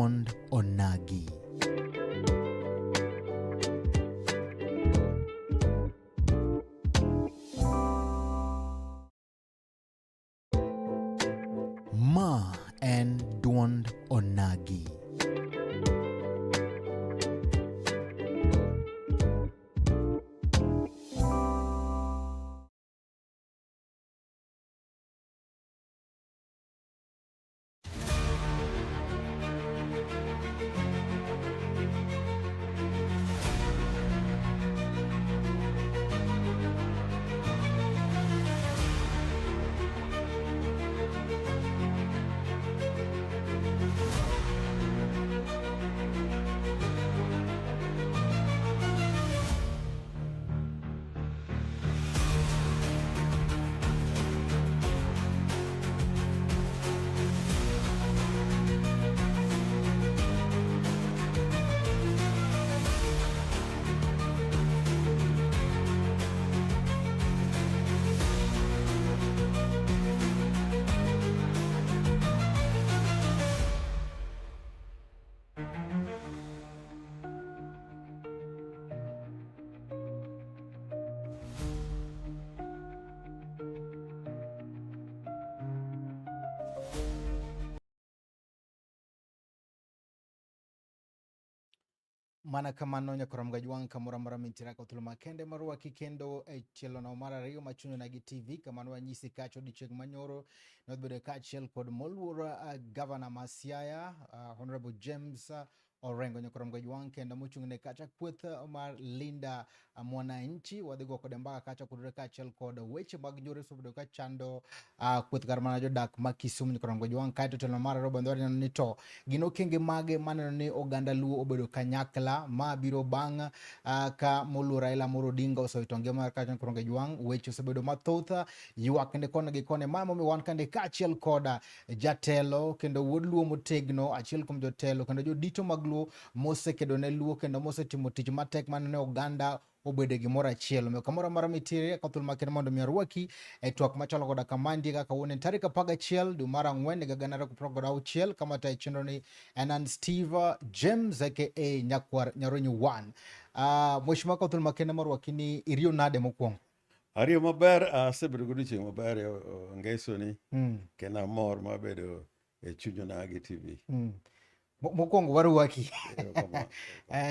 duond onagi. Ma en duond onagi. Mana kamano nyakoram gajwang kamora mara mintira ko tulma kende marwa kikendo e chielo na mara riyo machunyo na TV kamano wanyisi kacho di cheg manyoro nodbede kachel kod molwura Governor Masiaya Honorable James Orengo nyakoram gajwang kenda muchungne kacha kweth mar linda mwananchi wadhigo kod mbaka kacha kudure kachel kod weche mag njore subdo kachando kweth garmana jodak makisum nyakoram gajwang kaito tulma mara robo ndwari nito gino kenge mage maneno ni oganda luo obedo kanyakla ma biro bang ka molu Raila Amolo Odinga osewito ngima kaka Koronge Jwang weche osebedo mathoth ywak kende kone gi kone mama mi wan kende kachiel koda jatelo kendo wuod luo motegno achiel kuom jotelo kendo jodito mag luo mosekedo ne luo kendo mosetimo tich matek manene oganda obede gimoro achiel me kamoro mara mitire kathul makene mondo mi arwaki e twak machalo koda kamandi kaka wuone tarik 11 dwe mar ang'wen higa 2026 kama ta chenro ni Enan Steve James aka Nyakwar Nyaronyi 1 mheshimiwa kathul makene marwaki ni irio nade mokwongo Ario maber asebedo godiochieng' maber ngeso ni kena mor mabedo e chunyo na gi TV mokwongo warwaki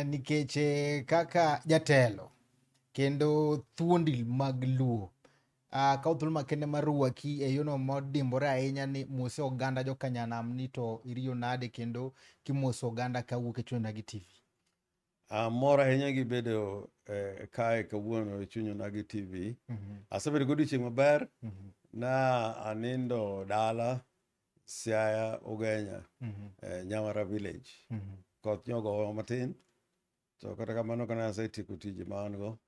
nikech kaka jatelo kendo thuondi mag luo kauthul makende marwaki e yono modimbore ahinya ni mose oganda jokanyanam ni to irio nade kendo kimose oganda kawuok e chunyo na gi TV mor ahinya gi bedo kae kawuono e chunyo na gi TV asebedo godiochieng' maber na anindo dala Siaya Ugenya Nyamara village koth nyogo matin to kata kamano kana asetieko tije ma an go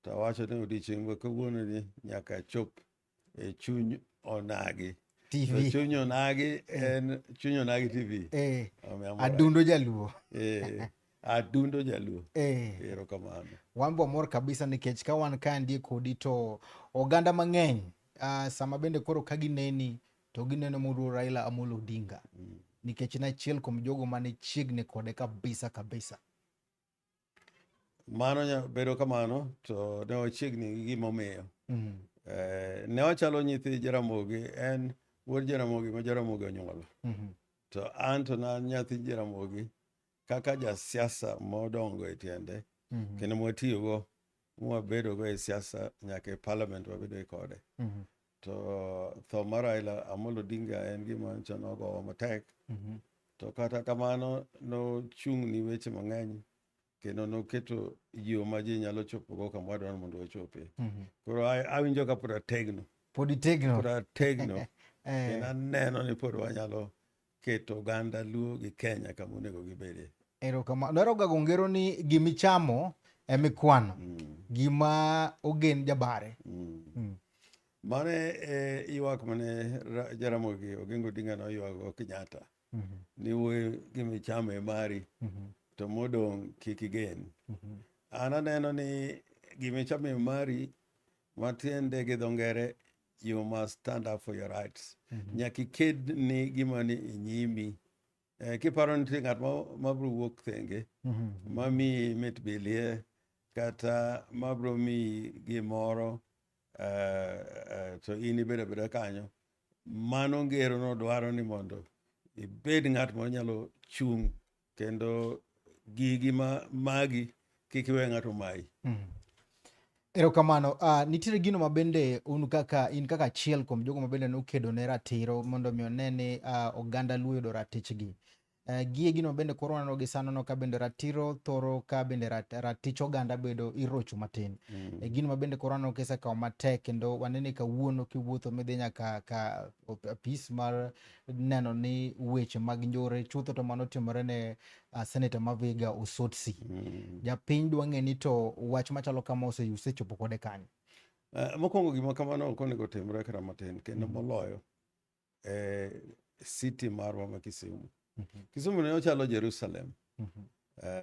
to awacho ni odiochieng' kawuono ni nyaka chop e chuny onagi TV chuny onagi en chuny onagi TV adundo jaluo adundo jaluo erokamano wan bo mor kabisa nikech ka wan ka ndie kodi to oganda mang'eny sama bende koro ka gineni to gineno moluor Raila Amolo Odinga nikech na achiel kuom jogo mane chiegni kode kabisa mano bedo kamano to ne wachiegni gi gimomiyo ne wachalo nyithi Jaramogi en wuod Jaramogi ma Jaramogi onyuolo to an to na nyathi Jaramogi kaka jasiasa modongo e tiende kendo mwatiyogo mwabedogo e siasa nyaka e parliament wabedo kode to tho mar Raila Amolo Odinga en gima chanogo matek to kata kamano no chung ni weche mang'eny kendo noketo yo ma ji nyalo chopogo kama wadwaro mondo wachope koro awinjo ka pod ategno kendo aneno ni pod wanyalo keto oganda luo gi Kenya kama onego gibedie erokamano nwaroga gongero ni gimichamo emikwano gima ogen jabare mane ywak mane Jaramogi Oginga Odinga no ywago Kenyatta ni we gimichamo e mari to modong' kik igen an aneno ni gimichamo e mari matiende gi dho ngere you must stand up for your rights nyaka iked ni gima ni inyimi Kiparo nitie ng'at mabro wuok thenge mamiyi mit bilie kata mabro miyi gimoro to in ibedo abeda kanyo, mano ngero no dwaro ni mondo ibed ng'at manyalo chung' kendo gigi magi kik iwe ng'ato mayi. Erokamano. Nitiere gino mabende in kaka achiel kuom jogo mabende nokedo ne ratiro mondo mi one ni oganda Luo yudo ratichgi. Gie gino bende koro waneno gi sano no ka bende ratiro thoro ka bende ratich oganda bedo irocho matin. Gino mabende koro waneno kisekawo matek kendo wanene kawuono kiwuotho midhi nyaka ka apis mar neno ni weche mag njore chutho to manotimore ne Senator Maviga Osotsi. Japiny dwa ng'e ni to wach machalo kama usechopo kode kanyo. Mokwongo gima kamano ok onego otimre kata matin kendo moloyo city marwa ma Kisumu. Kisumu ne ochalo Jerusalem.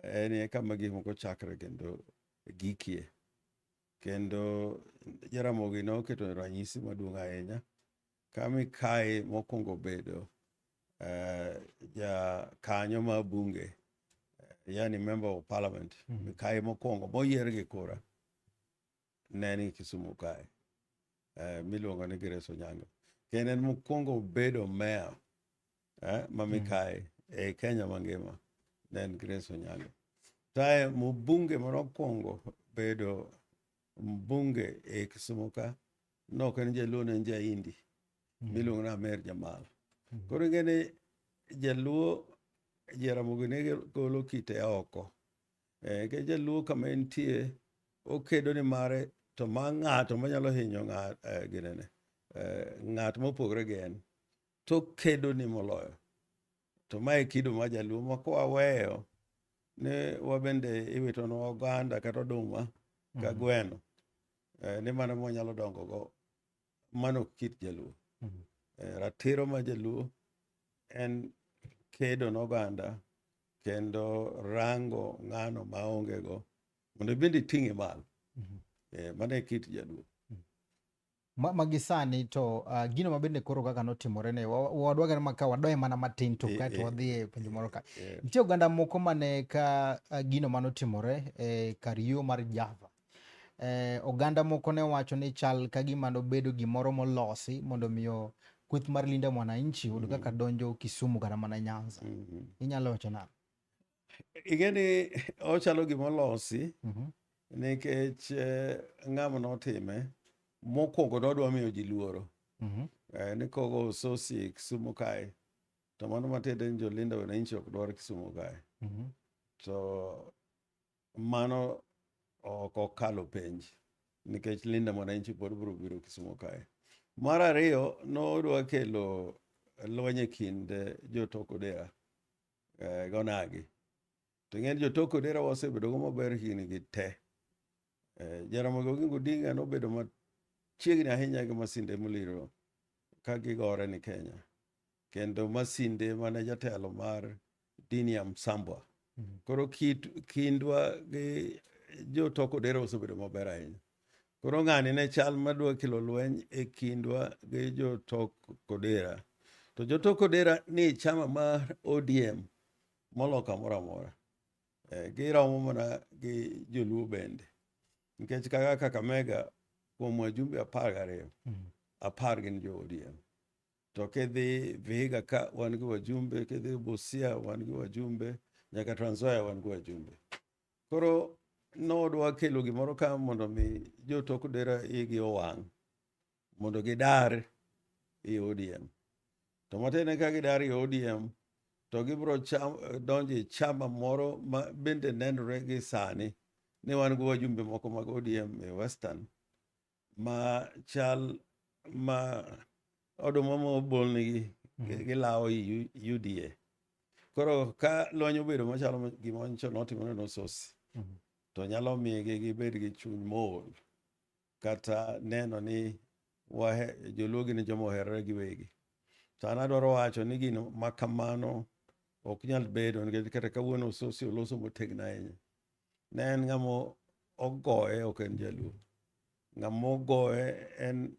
En kama gik moko chakre kendo gikie. Kendo Jaramogi noketo ranyisi maduong' ahinya. Mikayi mokwongo bedo kanyo ma bunge, yani member of parliament, Mikayi mokwongo moyier gi kura ne ni Kisumu kae, miluongo ni Grace Onyango. Kendo en mokwongo bedo mayor ma Mikayi e Kenya mangima ne en Grace Onyango. Tae mbunge manokwongo bedo mbunge e Kisumu ka nok en Jaluo, ne en Jaindi miluongo ni Amer Jamal. Koro ing'eni Jaluo Jaramogi ne golo kite oko. Ke Jaluo kama entie okedo ni mare to ma ng'ato manyalo hinyo ng'at mopogre gi en to kedo ni moloyo. To mae kido ma Jaluo ma kwaweyo ne wabende iwitonwa oganda kata oduma ka gweno, ni mano mwanyalo dongo go. Mano kit Jaluo. Ratiro ma Jaluo en kedo n'oganda kendo rango ng'ano maonge go mondo bende iting'e malo. Mano e kit Jaluo. Magisani to gino mabende koro kaka notimore ne wadwaga maka wadoye mana matin to kaeto wadhi e penjo moro ka. Nitie oganda moko mane ka gino manotimore kar yo mar Java. Oganda moko ne wacho ni chal ka gima nobedo gimoro molosi mondo miyo kweth mar Linda Mwananchi yud kaka donjo Kisumu kata mana Nyanza. Inyalo wacho nang'o? Ing'eni ochalo gimolosi nikech ng'ama notime mokwongo nodwa miyo ji luoro. Ni kogo Osotsi Kisumu kae to mano matiende ni jo Linda Mwananchi ok dwar Kisumu kae. To mano ok okalo penj nikech Linda Mwananchi pod biro biro Kisumu kae. Mar ariyo, nodwa kelo lweny e kind jotok Odera gonagi. To ing'eni jotok Odera wasebedo go maber higni gi te. Jaramogi Oginga Odinga nobedo machiegni ahinya gi Masinde Muliro ka gigore ni Kenya. Kendo Masinde mane jatelo mar dini ya Msambwa. Koro kindwa gi jotok Odera osebedo maber ahinya. Koro ng'ani ne chal madwa kelo lweny e kindwa gi jotok Odera. To jotok Odera ni chama mar ODM molo kamoro amora. Giromo mana gi Joluo bende. Nikech kaka Kakamega kuom wajumbe 12, 10 gin jo ODM. To kidhi Vihiga ka wan gi wajumbe, kidhi Busia wan gi wajumbe, nyaka Trans Nzoia wan gi wajumbe. Koro nodwa kelo gimoro ka mondo mi jotok Odera igi owang' mondo gidar i ODM. To matiende ka gidar i ODM to gibiro donjo e chama moro ma bende nenore gi sani ni wan gi wajumbe moko mag ODM e Western ma chal ma oduma ma obolnigi gilawo i UDA. Koro ka lweny obedo machalo gima notimore ne Osotsi to nyalo miyogi gibed gi chuny mool kata neno ni Joluo gin joma oherore giwegi. To an adwaro wacho ni gino makamano ok nyal bedo nikech kata kawuono Osotsi oloso motegno ahinya. Ne en ng'ama ogoye, ok en Jaluo. Ng'ama ogoye en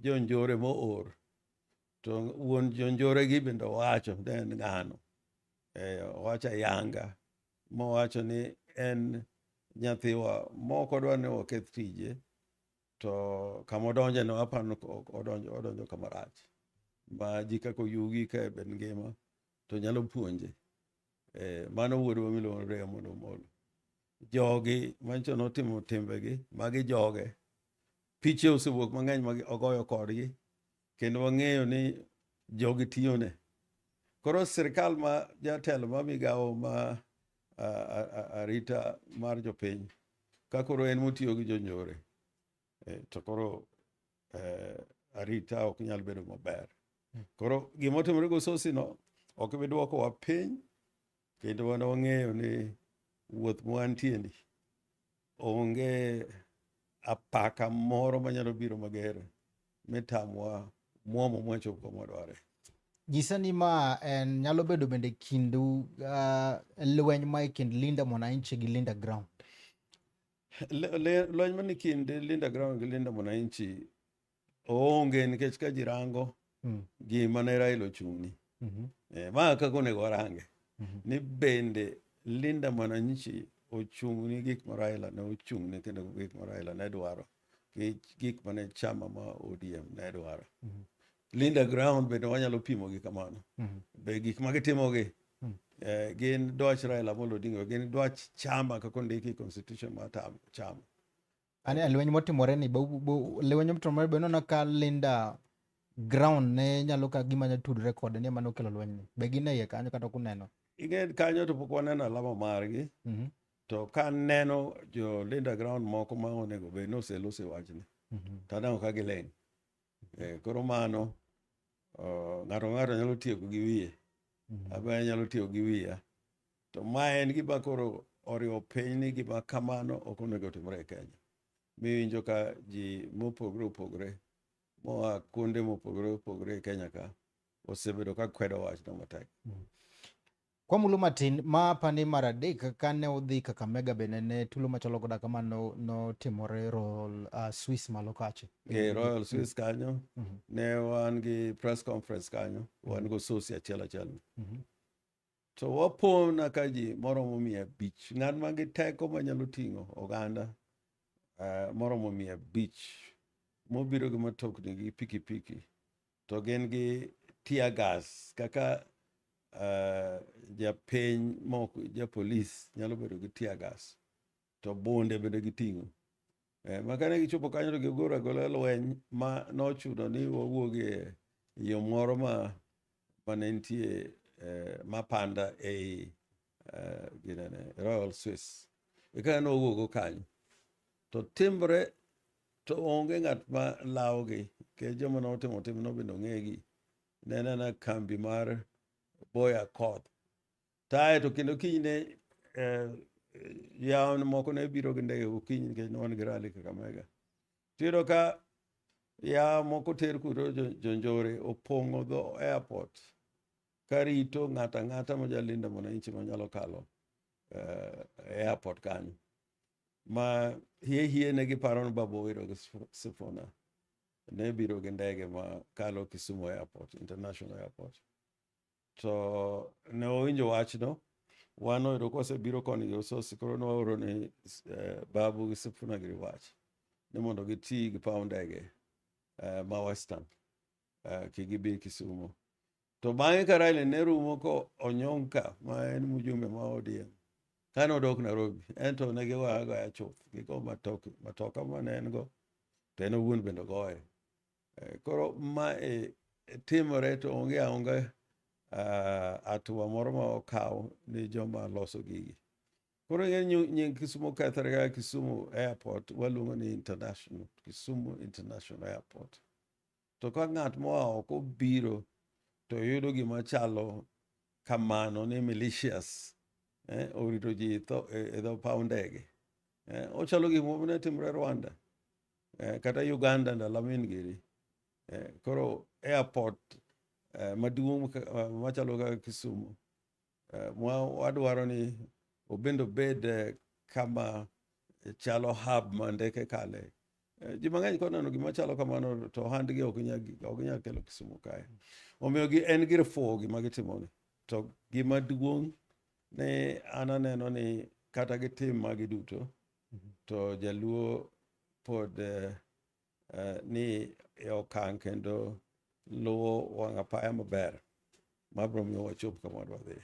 jonjore moor to wuon jonjore gi bende wacho ne en ng'ano, wacho ayanga mowacho ni en nyathiwa mok odwa ni oketh tije, to kamodonje no apano odonjo kamarach ma ji kako yugi ka ben ngima to nyalo puonje. Mano wuodwa miluongo ni Raymond Omolo. Jogi mancho notimo timbegi magi joge, piche osewuok mang'eny ma ogoyo kodgi, kendo wang'eyo ni jogi tiyone. Koro sirikal ma jatelo ma migawo ma arita mar jopiny ka koro en motiyo gi jonjore, to koro arita ok nyal bedo maber. Koro gimotimore go Sosino ok bi dwokowa piny, kendo wan wang'eyo ni wuoth mwantieni onge apaka moro manyalo biro mager mitamwa muomo mwachopo mwadware. Nyisa ni ma nyalo bedo bende kindu lweny ma kind Linda Mwananchi gi Linda Ground. Lweny mani kind Linda Ground gi Linda Mwananchi onge, nikech ka ji rango gima ne Raila ochung'ni. Ma kako onego warange ni bende Linda Mwananchi ochung'ni gik ma Raila ne ochung'ni, kendo gik ma Raila ne dwaro, gik mane chama ma ODM ne dwaro. Linda Ground bende wanyalo pimo gi kamano. Be gik ma gitimogi gin dwach Raila Amolo Odinga, gin dwach chama kako ndiki constitution ma chama. Ane lweny motimore ni lweny motimore be nono ka Linda Ground ne nyalo ka gima nya tudre kode ni mano kelo lweny ni. Be gin e iye kanyo kata kuneno? Ing'e kanyo to pok waneno alama margi. To ka neno jo Linda Ground moko ma onego bed ni oselose wachni, taneno ka gileng'. Koro mano ng'ato nyalo tieko gi wiye, abe nyalo tieko gi wiya. To ma en gima koro oriwo piny ni gima kamano ok onego otimre e Kenya. Miwinjo ka ji mopogre opogre moa kuonde mopogre opogre e Kenya ka osebedo ka kwedo wachno matek. Kwa mulo matin ma apani mar adek kane udhi Kakamega bende ne tulo machalo koda kamano notimore Royal Swiss malo kache. Royal Swiss kanyo ne wan gi press conference kanyo, wan go sosi achiel. To wapona ka ji moromo 500, ng'at ma gi teko manyalo ting'o oganda moromo 500 mobiro gi matokni gi pikipiki, to gin gi tear gas kaka japiny moko, japolis nyalo bedo gi tear gas, to bunde bende giting'o. Makane gichopo kanyo to gigoro agola lweny ma nochuno ni wawuogie yo moro mane nitie mapanda ei Royal Swiss. Eka nowuogo kanyo. To timbre to onge ng'at ma lawogi, ke joma notimo timno bende ong'egi. Nenana kambi mar Boya Koth. Tae to kendo kinyne yawn moko ne biro gi ndege gokinyi nikech ne wan gi rally Kakamega. Tiyudo ka yaw moko ter kudo jonjore opong'o dho airport karito ng'ata ma jalinda Mwananchi manyalo kalo airport kanyo. Ma hie ne giparo ni Babu Owino gi Sifuna ne biro gi ndege ma kalo Kisumu Airport, International Airport. To ne owinjo wachno, wan oyudo kosebiro koni gi Ososi, koro nooro ni Babu gi Sifuna gi wach ni mondo giti gi paw ndege ma Western ki gibi Kisumu. To bang'e ka Raila ne rumo ko Onyonka ma en mjumbe ma ODM kane odok Nairobi, ento ne gigoya chuth, gigo matoka mane en go to en owuon bende goye. Koro ma timore to onge aonge atua moro ma okaw ni joma loso gigi. Koro nying Kisumu kethre ga Kisumu Airport waluongo ni Kisumu International Airport. To ka ng'at moa oko biro to yudo gima chalo kamano ni militias orito ji e dho paw ndege. Ochalo gima ne timre Rwanda kata Uganda ndalo min giri. Koro airport maduong' machalo kaka Kisumu wadwaro ni obed kama chalo hub ma ndeke kale ji mang'eny koneno gima chalo kamano to ohandgi ok nyal kelo Kisumu kae. Omiyo en gir fuwo gima gitimoni. To gima duong' ne an aneno ni kata gitim magi duto, to Jaluo pod ni e okang' kendo luwo wang' apaya maber mabiro miyo wachop kama wadwa dhi.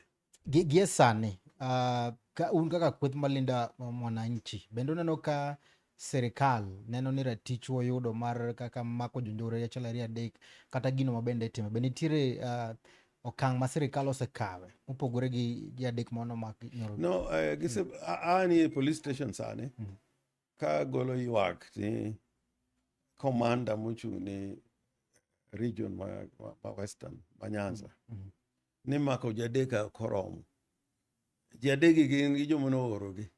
Gie sani, ka un kaka kweth malinda mwananchi, bende uneno ka serikal neno ni ratich oyudo mar kaka mako jonjore achiel ariyo adek kata gino mabende itimo? Be nitiere okang' ma serikal osekawe mopogore gi ji adek ma nomaki nyoro? No, an e police station sani ka golo ywak ni komanda mochung' ni region ma Western, ma Nyanza, ni mako ji adek ok oromo. Ji adek gin gi joma noorogi.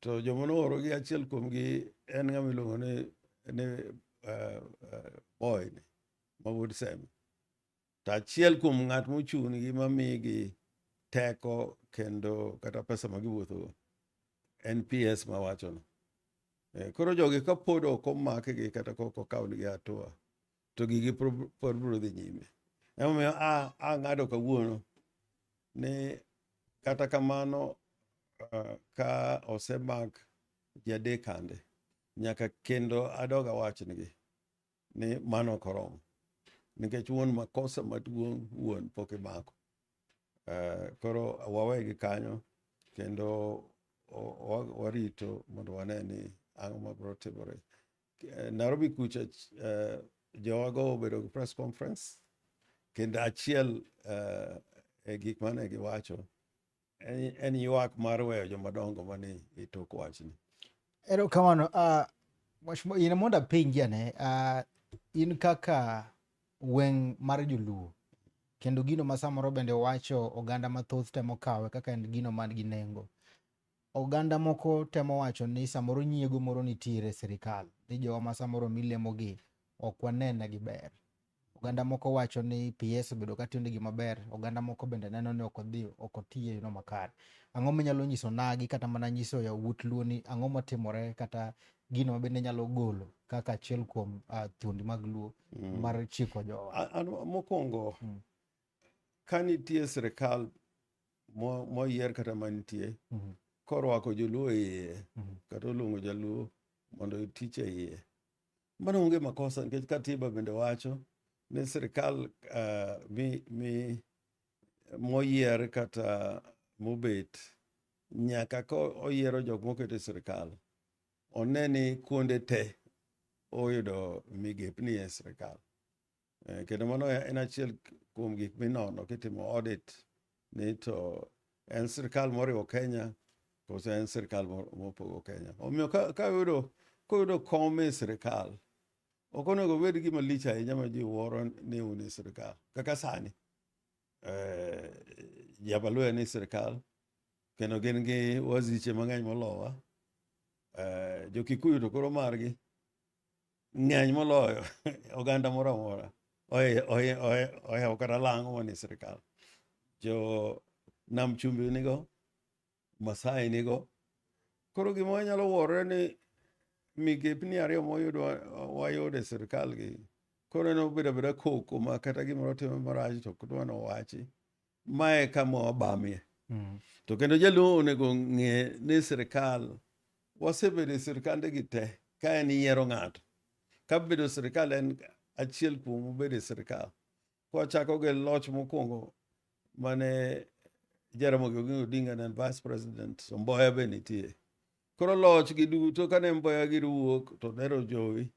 To joma noorogi achiel kuomgi en ng'ama iluongo ni boy ma wuod Semi. To achiel kuom ng'at mochung' nigi mamigi teko kendo kata pesa ma giwuothogo en PS ma wachono. Koro jogi ka pod ok omakgi kata ka ok okawnigi hatua, to gigi pod biro dhi nyime. Emomiyo ang'ado kawuono ni kata kamano ka osemak ji adek kande, nyaka kendo adog awachnigi ni mano ok oromo. Nikech wuon makosa maduong' wuon pok imako. Koro wawegi kanyo kendo warito mondo wane ni ang'o mabiro timore. Nairobi kucha jowago obedo gi press conference, kendo achiel e gik mane giwacho en ywak mar weyo jomadongo mani e tok wachni. Erokamano. In mondo apenji ane, in kaka weng' mar Joluo, kendo gino ma samoro bende wacho oganda mathoth temo kawe kaka en gino man gi nengo. Oganda moko temo wacho ni samoro nyiego moro nitiere serikal, ni jowa ma samoro milemogi ok wanene gi ber. Oganda moko wacho ni PS obedo ka tiyo negi maber, oganda moko bende neno ni ok otiye yo makare. Ang'o minyalo nyiso nagi kata mana nyiso yawuot Luo ni ang'o matimore kata gino mabende nyalo golo kaka achiel kuom thuondi mag Luo mar chiko jowa? Mokwongo, ka nitie serikal moyier kata manitie, korwako Joluo e iye kata oluongo Jaluo mondo tich e iye, mano onge makosa, nikech katiba bende wacho ni serikal moyier kata mobet nyaka ka oyiero jok moket e serikal one ni kuonde te oyudo migepni e serikal. Kendo mano en achiel kuom gik minono kitimo audit ni to en serikal moriwo Kenya kose en serikal mopogo Kenya. Omiyo koyudo kom e serikal, ok onego obed gima lich ahinya ma ji wuoro ni un e serikal. Kaka sani, Jabaluo ni sirikal, kendo gin gi waziche mang'eny molowa. Jo-Kikuyu to koro margi ng'eny moloyo oganda moro amora. Ohewo kata lang'o mani sirikal. Jo-Nam Chumbi nigo, Masai nigo. Koro gima wanyalo wuorore ni migepni ariyo wayudo e sirikal gi, koro ne obedo abeda koko ma kata gimoro timo marach to ok dwa nowachi. Mae kama wabamie. To kendo Jaluo onego ng'e ni sirikal, wasebedo e sirikande gi te, ka en yiero ng'ato. Ka bedo sirikal en achiel kuom obedo e sirikal. Kwachako gi loch mokwongo mane Jaramogi Oginga Odinga ne vice president, Mboya be nitie. Koro loch gi duto kane Mboya gi wuok to nero jowi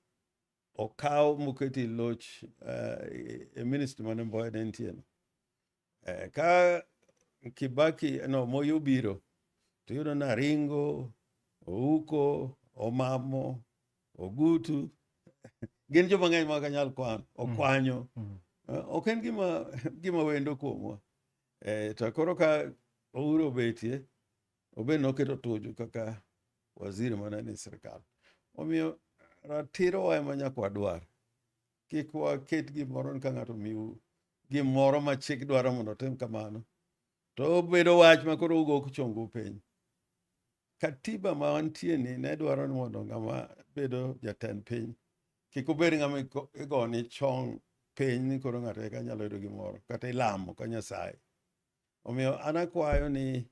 okaw moketi loch e ministry mane Mboya ne nitie no. Ka Kibaki Moi obiro, to yudo na Ringo, Ouko, Omamo, Ogutu, gin joma ng'eny ma kanyal kwano, Okwanyo. Ok en gima wendo kuomwa. To koro ka Ouru obetie, obed noketo Tuju kaka waziri mana ni sirikal. Omiyo ratirowa ema nyaka wadwar. Kik waket gimoro ka ng'ato miu gimoro ma chik dwaro mondo otim kamano, to obedo wach ma koro ugo chongu piny. katiba ma wantie ni ne dwaro ni mondo ng'ama bedo jatend piny kik obed ng'ama igoni chong piny ni koro ng'ato eka nyalo yudo gimoro kata ilamo ka Nyasaye. Omiyo an akwayo ni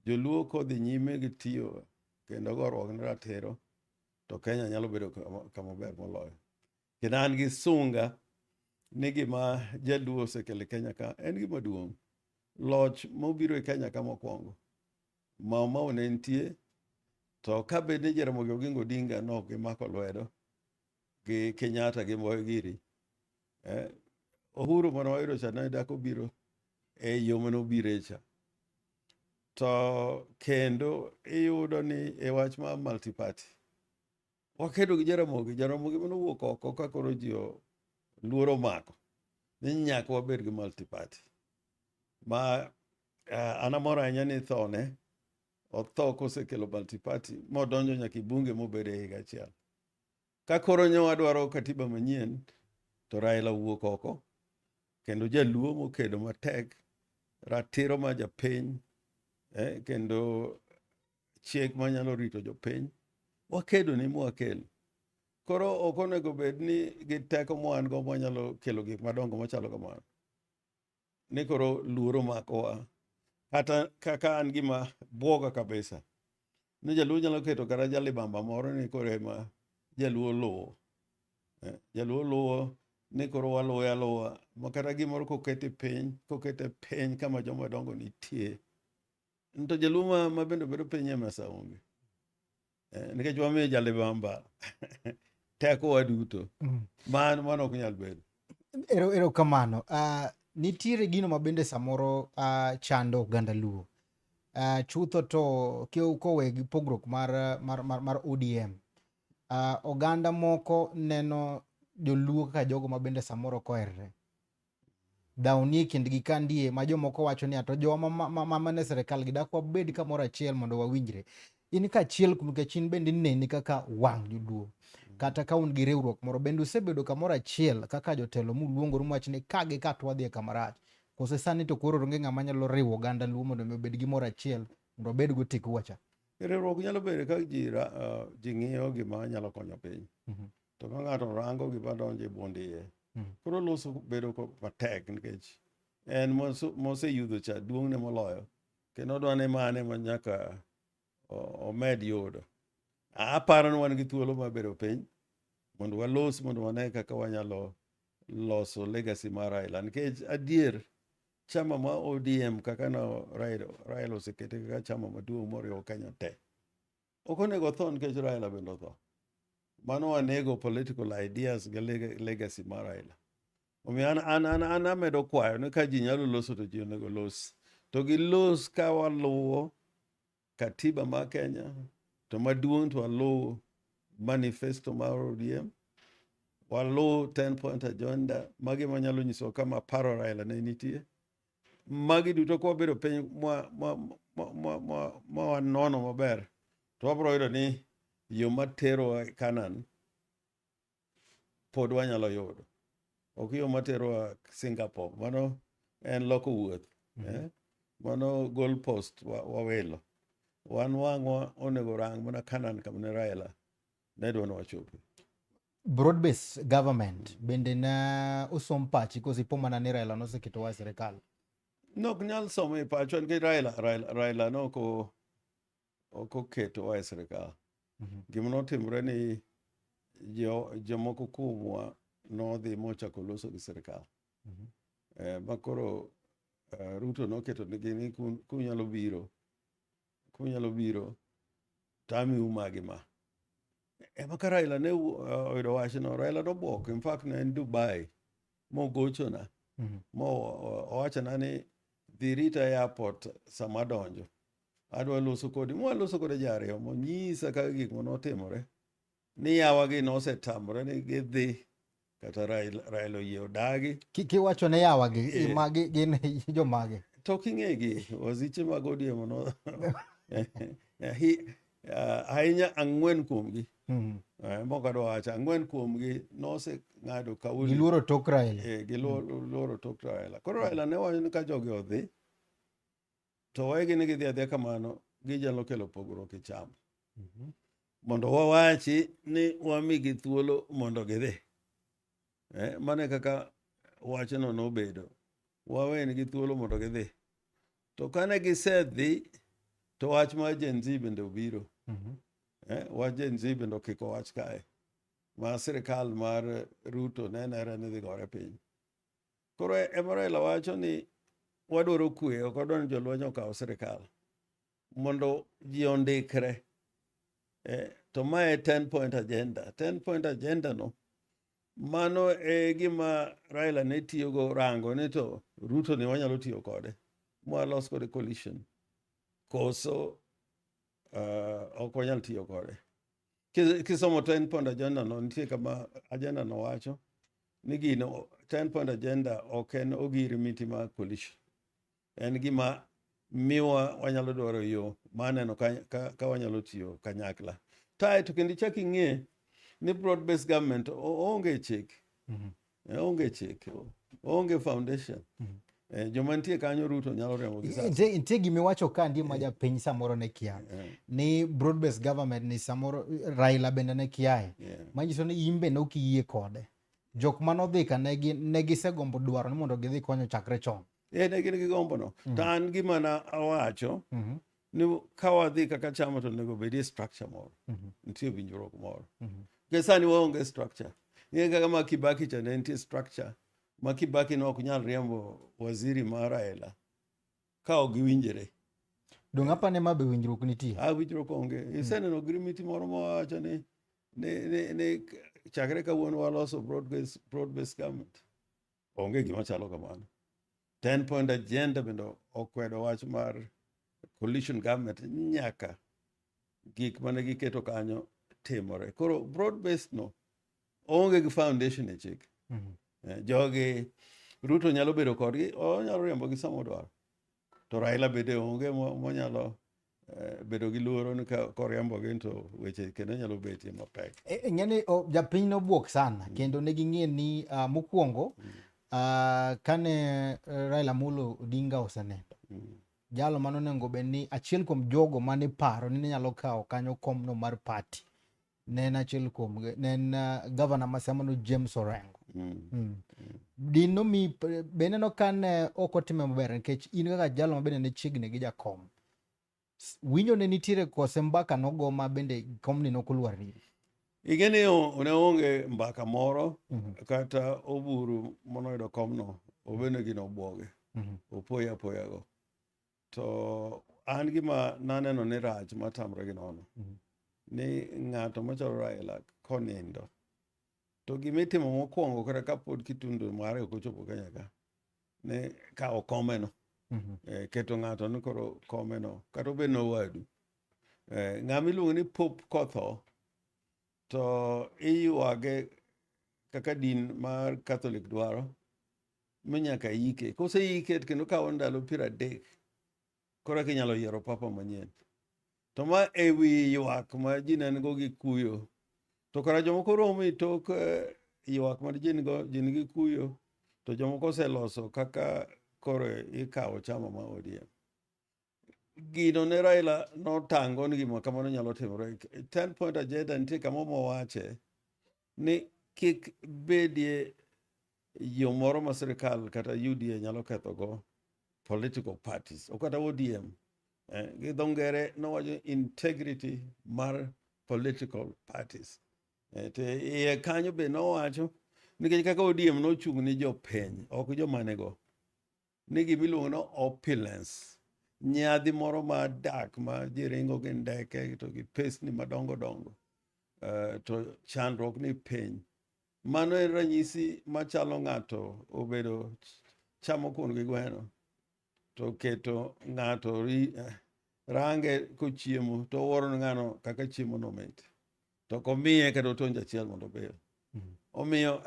joluo kodhi nyime gi tiyo kendo goruok ni ratiro, to Kenya nyalo bedo kama ber moloyo. Kendo an gi sunga ni gima jaluo osekelo Kenya ka en gima duong'. Loch mobiro e Kenya ka mokwongo, Mau Mau ne nitie, to ka bed ni Jaramogi Oginga Odinga nok gimako lwedo gi Kenyatta gi Moi Giri, Uhuru mane wayudo cha ne dak obiro e yo mane obire cha. To kendo iyudo ni e wach ma multiparty wakedo gi Jaramogi mane owuok oko ka koro ji luoro mako ni nyaka wabed gi multiparty. Ma an amor ahinya ni thone otho kosekelo multiparty modonjo nyaka i bunge mobedo e higa achiel. Ka koro nyowa dwaro katiba manyien, to Raila wuok oko kendo jaluo mokedo matek ratiro ma japiny, kendo chik manyalo rito jopiny, wakedo ni mwakel. Koro ok onego bed ni gi teko mwan go mwanyalo kelo gik madongo machalo kamano, ni koro luoro makowa. Kata kaka an gima bwoga kabisa ni jaluo nyalo keto kata jalibamba moro ni koro ema jaluo luwo. Jaluo luwo ni koro waluwe aluwa, makata gimoro kokete piny kama joma dongo nitie, to jaluo ma bende bedo piny ema sa onge. Nikech wamiyo jalibamba teko waduto. Mano ok nyal bedo. Ero kamano. Nitiere gino ma bende samoro chando oganda luo. Chutho to kowe gi pogruok mar ODM. Oganda moko neno joluo kaka jogo ma bende samoro koerre. Dawni kindgi kandie ma jomoko wacho ni ato joma mane serikal gidak wabed kamoro achiel mondo wawinjre. In ka achiel kuom kachin bende neni kaka wang' joluo. Kata ka un gi riwruok moro bende usebedo kamoro achiel kaka jotelo muluongoru mwach ni kagi ka twadhi e kamarach. Kose sani to koro onge ng'ama nyalo riwo oganda luo mondo obed gimoro achiel mondo obed go tik wacha. Riwruok nyalo bedo ka ji ng'iyo gima nyalo konyo piny. To ka ng'ato rango gima donjo e bwondiye, koro loso bedo matek nikech en moseyudho cha duong'ne moloyo, kendo odwa ni mane ma nyaka omed yudo. Aparo ni wan gi thuolo mar bedo piny mondo walos, mondo wane kaka wanyalo loso legacy mar Raila, nikech adier chama ma ODM kaka no Raila osekete kaka chama maduong' moriwo Kenya te, ok onego otho nikech Raila bende otho. Mano wanego political ideas gi legacy mar Raila. Omiyo an amedo kwayo ni ka ji nyalo loso to ji onego los, to gilos ka waluwo katiba ma Kenya, to maduong' to waluw manifesto mar ODM, waluw 10-point agenda, magi manyalo nyiso kama paro Raila ne nitie. Magi duto kwa bedo piny wanono maber, to wabro yudo ni yo matero Canaan pod wanyalo yudo. Ok yo matero Singapore, mano en loko wuoth. Mano goal post wawelo. Wan wang'wa onego rang mana Canaan kama ne Raila ne dwano wachope. Broad based government bende na usom pachi kosi po mana ni Raila noseketo wa serikal. Nok nyal somo e pacho nikech Raila no oko keto wa serikal. Gima notimre ni jomoko kuomwa nodhi mochako loso gi serikal. Makoro Ruto noketo ni kunyalo biro tami umagi ma. Maka Raila ne oyudo wachno, Raila nobwok, in fact ne en Dubai mogochona, owachona ni dhi rita airport sama donjo, adwa loso kodi, mwaloso kode jariyo, monyisa kaka gik manotimore, ni yawa gi nosetamore ni gidhi, kata Raila oyie odagi. Kiwacho ne yawa gi, magi gin jomage. To king'egi, wasiche mag ODM no. Ahinya 4 kuomgi. Mokadwa wacha 4 kuomgi nose ng'ado kauli. Giluoro tok Raila. Giluoro tok Raila. Koro Raila ne wacho ni ka jogi odhi, to wegi ni gidhi adhiya kamano, ginyalo kelo pogruok e chama. Mondo wawachi ni wamigi thuolo mondo gidhi. Mane kaka wachno nobedo. Wawenegi thuolo mondo gidhi. To kane gisedhi, to wach mar Gen Z bende obiro. Wach Gen Z bende okiko wach kae. Ma sirikal mar Ruto nenere ni dhi gore piny. Koro ema Raila wacho ni wadwaro kwe, ok wadwar ni jolweny okaw sirikal. Mondo ji ondikre. To mae 10-point agenda. 10-point agenda no, mano e gima Raila ne tiyogo rango ni to Ruto ni wanyalo tiyo kode. Mwalos kode coalition. Koso ok wanyal tiyo kode. Kisomo 10-point agenda no, nitie kama agenda no wacho ni gino 10-point agenda ok en ogirimiti ma coalition. En gima miwa wanyalo dwaro yo maneno ka wanyalo tiyo kanyakla. Tae to kendo chak ing'e ni broad based government onge chik. Onge chik. Onge foundation. Joma nitie kanyo Ruto nyalo remo gi sasa. Nitie gimiwacho ka ndi maja piny samoro ne kia. Ni broad based government ni samoro Raila bende ne kiae. Manyiso ni imbe no kiyie kode. Jok manodhi ka ne gisegombo dwaro ni mondo gidhi konyo chakre chon. Ne gin gi gombo no. To an gima na awacho ni ka wadhi kaka chama to nego bedie structure moro. Nitie winjruok moro. Sani waonge structure. Ng'e kaka ma Kibaki cha ne nitie structure. Ma Kibaki no ok nyal riembo waziri mar Raila ka ok giwinjore. Dong' apane ma be winjruok nitie? Winjruok onge. Iseneno agreement moro mawacho ni chakre kawuono waloso broad based government. Onge gima chalo kamano. 10-point agenda bende okwedo wach mar coalition government nyaka gik mane giketo kanyo timore. Koro broad based no onge gi foundation e chik. Jogi Ruto nyalo bedo kodgi, onyalo riembo gi sama odwaro. To Raila bende onge monyalo bedo gi luoro ni ka koriembo gi to weche kendo nyalo betie mapek. Ng'eni japiny nobuok sana kendo ne ging'e ni mokwongo kane Raila Amolo Odinga oseneno. Jalo manonengo bed ni achiel kuom jogo mane paro ni nyalo kawo kanyo komno mar party. Ne en achiel kuom ne en governor masamano James Orengo. Dino mi beneno kane ok otime maber nikech in kaka jalo mabende ne chiegni gi jakom. Winjo ne nitiere kose mbaka nogo ma bende komni nokulwarni. Igeni ne onge mbaka moro kata oburu monoyudo komno obene gino obwoge. Opoya go. To an gima naneno ni rach matamre gi nono. Ni ng'ato machalo Raila konindo. To gimitimo mokwongo kata kapod kitundu mare ok ochopo Kenya ka. Ne kawo komeno. Keto ng'ato ni koro komeno. Kata obed nowadu. Ng'ama iluongo ni Pope kotho. To iyuage kaka din mar Catholic dwaro. Minyaka ike. Kose ike kendo kawo ndalo 30. Koro kinyalo yiero papa manyien. To ma ewi ywak ma ji nengo gi kuyo. To kara jomoko romo i tok ywak ma ji nigi kuyo. To jomoko oseloso kaka koro ikawo chama ma ODM. Gino ne Raila notango ni gima kamano nyalo timore. 10-point agenda nitie kama mowache ni kik bedie yo moro ma sirikal kata UDA nyalo kethogo political parties. O kata ODM. Gi dho ngere nowacho integrity mar political parties. To iye kanyo be nowacho nikech kaka ODM nochung' ni jopiny, ok jomanego. Ni gimiluongo no opulence. Nyadhi moro ma dak ma ji ringo gi ndeke to gi pesni madongo dongo. To chandruok ni piny. Mano en ranyisi machalo ng'ato obedo chamo kuon gi gweno. To keto ng'ato range kochiemo to owuoro ni ng'ano kaka chiemo no mit. To komiye kata otonjo achiel mondo obeyo. Omiyo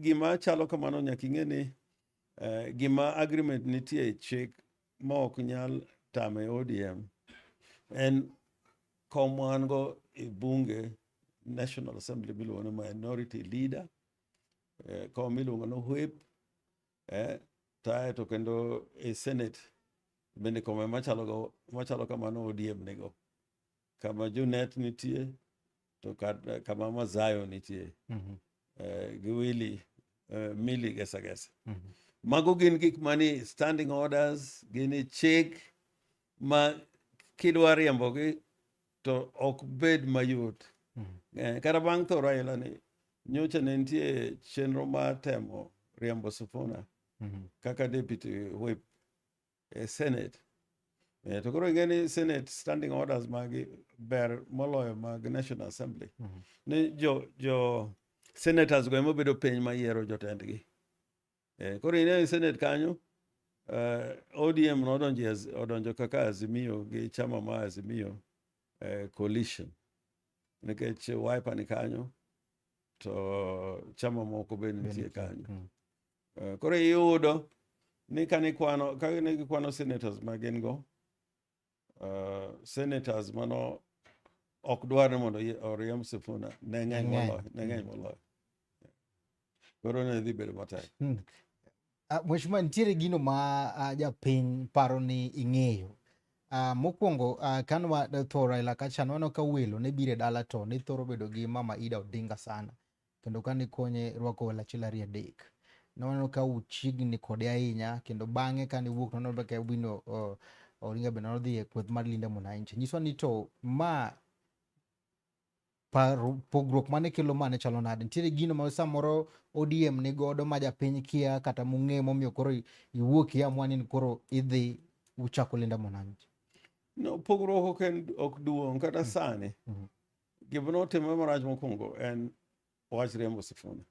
gima chalo kamano nyaka ing'e ni gima agreement nitie e chik ma ok nyal tame ODM en kom wan go e bunge National Assembly miluongo ni minority leader, kom miluongo no whip, tae to kendo e Senate bende kome machalo kamano ODM nego. Kama Junet nitie, to kama Mazayo nitie, gi Willy Milly Gesa. Mago gin gik mani standing orders, gini chik ma kidwa riembogi to ok bed mayot. Kata bang' tho Raila ni, nyocha ne nitie chenro mar temo riembo Sifuna kaka deputy whip e Senate. To koro ing'eni Senate standing orders magi ber moloyo mag National Assembly. Ni jo senators go emobedo piny mayiero jotendgi. Koro ine Senate kanyo, ODM odonjo kaka Azimio gi chama ma Azimio coalition. Nikech Wiper ni kanyo, to chama moko be nitie kanyo. Koro iyudo ni kane gikwano senators ma gin go, senators mano ok dwar ni mondo oriemb Sifuna ne ng'eny moloyo. Koro ne dhi bedo matek. Mheshimiwa, nitiere gino ma japiny paro ni ing'eyo. Mokwongo kanwa tho Raila kacha nono ka welo ne bire dala to ne thoro bedo gi Mama Ida Odinga sana, kendo kane konye rwako welo achiel ariyo adek. Nono ka uchigni kode ahinya, kendo bang'e kane wuok nono ka wino Odinga bende nodhi e kweth mar Linda Mwananchi. Nyiswa ni to ma pogruok mane kelo mane chalo nade? Nitiere gino ma samoro ODM ni godo ma japiny kia kata mung'e momiyo koro iwuok iamua ni koro idhi uchako Linda Mwananchi? No, pogruok ok duong' kata sani. Gima notimore marach mokwongo en wach riembo Sifuna.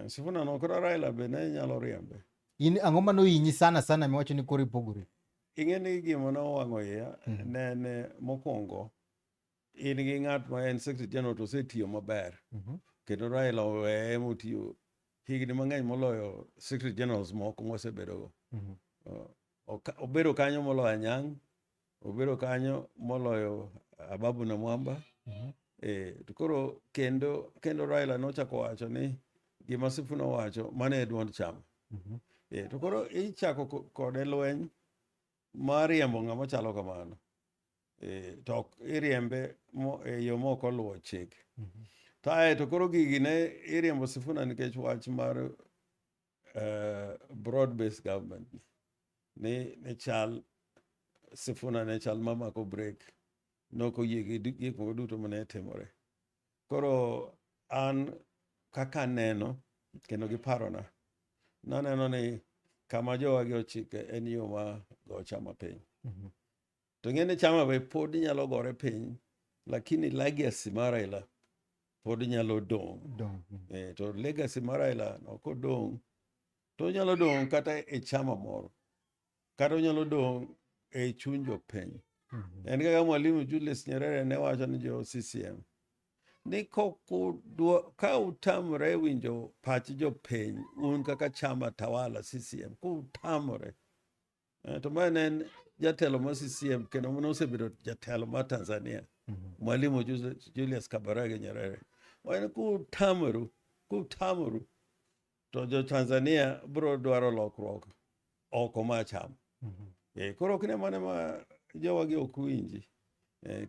Sifuna no kata Raila be ne nyalo riembe. In ang'o ma nohinyi sana miwacho ni koro ipogore? Ing'eni gima nowang'o iya ne mokwongo, in gi ng'at ma en Secretary General to osetiyo maber. Kendo Raila oweye motiyo higni mang'eny moloyo Secretary Generals moko mosebedogo. Obedo kanyo moloyo Anyang', obedo kanyo moloyo Ababu Namwamba. To koro kendo Raila nochako wacho ni gima Sifuna wacho mane e duond chama. To koro ichako kode lweny mar riembo ng'ama chalo kamano. To ok iriembe e yo mok oluwo chik. To koro gigi ne iriembo Sifuna nikech wach mar broad based government. Ne chal Sifuna ne chal mamako break. Noko yie gi gik moko duto mane timore. Koro an kaka neno kendo gi parona, naneno ni kama jowa gi ochike en yo ma go chama piny. To ng'eni chama be pod nyalo gore piny, lakini legacy mar Raila pod nyalo dong'. To legacy mar Raila no kodong', to nyalo dong' kata e chama moro, kata nyalo dong' e chuny jopiny. En kaka Mwalimu Julius Nyerere ne wacho ni jo CCM ni ka utamre winjo pach jopiny, un kaka chama tawala CCM, kutamre, to man en jatelo ma CCM kendo mano osebedo jatelo ma Tanzania, Mwalimu Julius Kambarage Nyerere. Wan kutamoru to jo Tanzania bro dwaro lokruok oko ma chama. Koro kine mane ma jowa gi ok winji.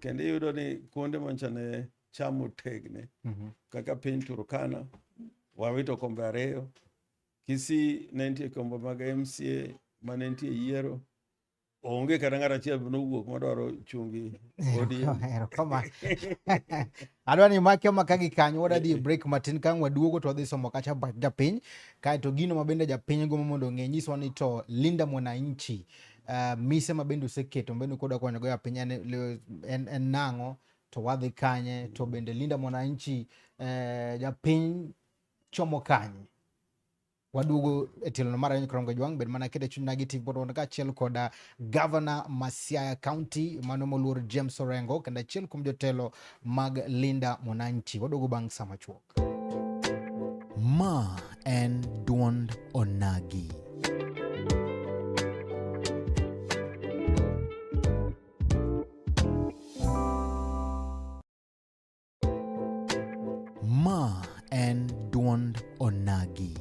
Kendo iyudo ni kuonde mancha ne chama otegne, kaka piny Turkana wawito kombe 2, Kisii ne nitie kombe mag MCA mane nitie yiero, onge kata ng'at achiel nowuok madwaro chungi ODM. Adwa ni makio makagi kanyo, wadhi break matin, kang waduogo to wadhi somo kacha japiny, kae to gino mabende japiny go mondo ng'e, nyiswa ni to Linda Mwananchi mise mabende oseketo mbende koda konyo go japiny en nang'o, to wadhi kanye, to bende Linda Mwananchi japiny chomo kanye. Waduogo e tielo mar ariyo Karongo Jwang', bed mana kete chuny nagi TV pod ka achiel koda Governor ma Siaya County mano moluor James Orengo, kendo achiel kuom jotelo mag Linda Mwananchi. Waduogo bang' sama chuok. Ma en duond onagi. Ma en duond onagi.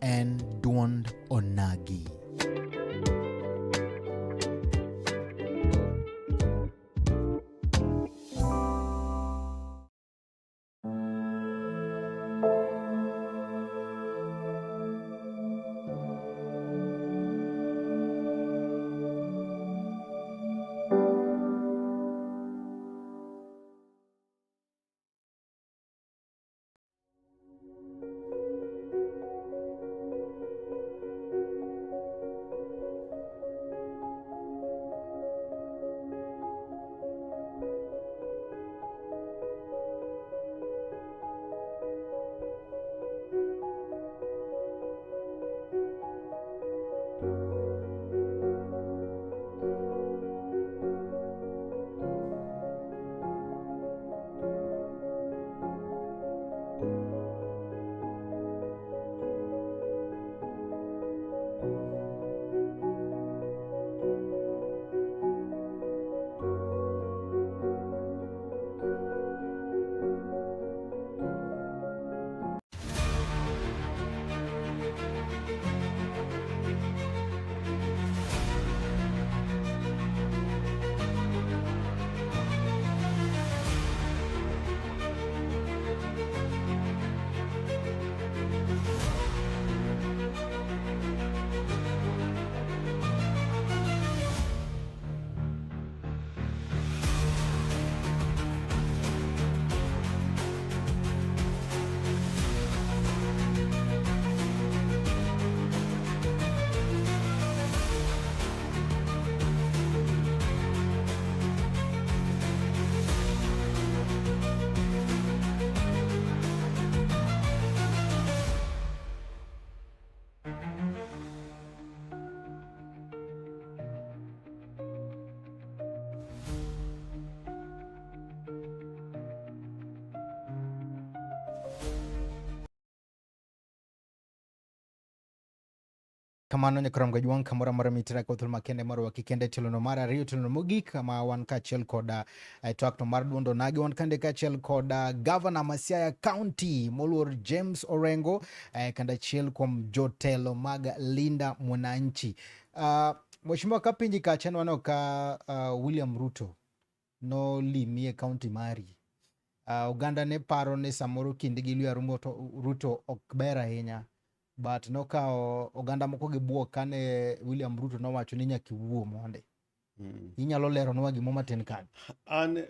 en duond onagi. Kamano nyakrom gajuang kamora mara mitira ko thulma kende maro wakikende tilono mara rio tilono mogik kama wan kachiel koda twak to mar duondo nagi wan kande kachiel koda Governor ma Siaya County moluor James Orengo kanda chiel kuom jotelo mag Linda Mwananchi. Mheshimiwa kapinji kachen wano ka William Ruto no limie county mari. Uganda ne paro ne samoro kinde gi William Ruto ok ber ahinya. But no kao oganda moko gi buok kane William Ruto no wacho ni nyaki wuo monde. Inyalo lero nwa gimo matin kan. An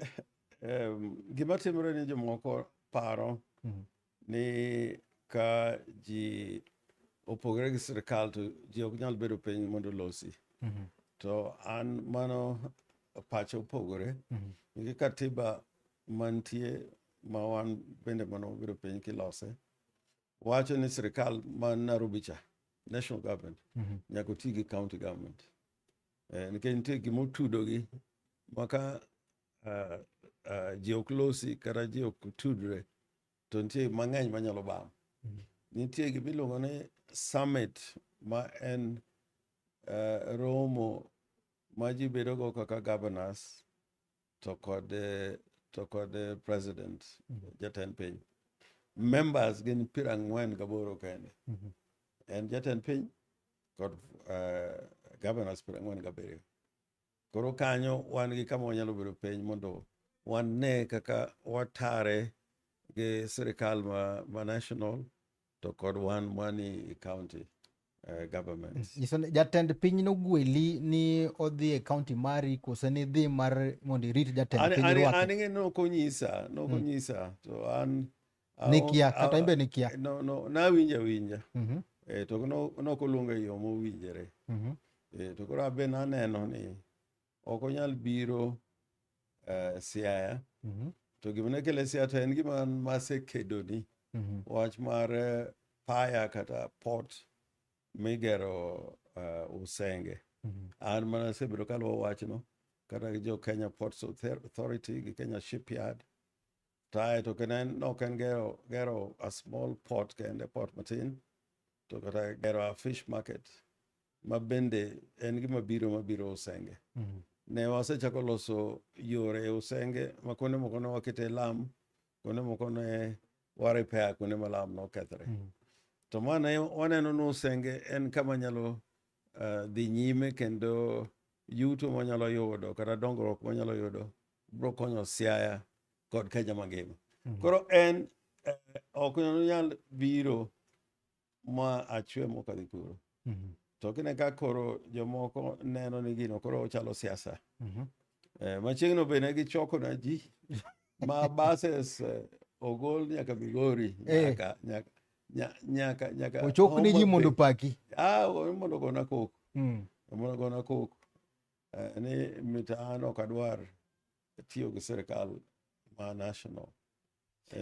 gima timore ni jomoko paro ni ka ji opogore gi sirkal to ji ok nyal bedo piny mondo losi. To an mano pacho opogore. Ngi katiba mantie ma wan bende mano bedo piny kilose. Wacho ni sirkal man Nairobi cha, national government, nyako tigi county government. Nikech nitie gimo tudo gi, maka ji ok losi kata ji ok tudre, to nitie mang'eny manyalo bam. Nitie gimiluongo ni summit ma en romo ma ji bedo go kaka governors to kod president, jatend piny. Members gin 48 kende. En jatend piny kod governors 47. Koro kanyo wan gi kama wanyalo bedo piny mondo wan ne kaka watare gi sirkal ma national to kod wan mani county government. Jatend piny no gweli ni odhi e county mari kose ni dhi mar mondo irit jatend piny rwake. An noko nyisa to an nikia kata imbe nikia no na winja to no kolunga yo mo winjere to kora ben aneno ni ok onyal biro Siaya to gimne kele Siaya to en gima masekedoni wach mar paya kata port migero Usenge. An mana sebedo kaluwo wachno kata jo Kenya Ports Authority gi Kenya Shipyard. To kenen no can gero a small port kende port matin to kata gero a fish market mabende en gima biro Usenge. Ne wasechako loso yore Usenge ma kuonde moko ne wakete lam, kuonde moko ne warepair kuonde ma lam no kethre. to mane waneno no Senge en kama nyalo dhi nyime kendo yuto manyalo yudo kata dongruok manyalo yudo bro konyo Siaya kod Kenya mangima. Koro en ok nyal biro ma achwe mokadhi kuro. To kine ka koro jomoko neno ni gino koro ochalo siasa. Machiegno bende gichoko na ji ma bases ogol nyaka Migori nyaka ochok ni ji mondo paki mondo gona kok mondo gona kok ni mitano ok adwar tiyo gi sirikal ma national.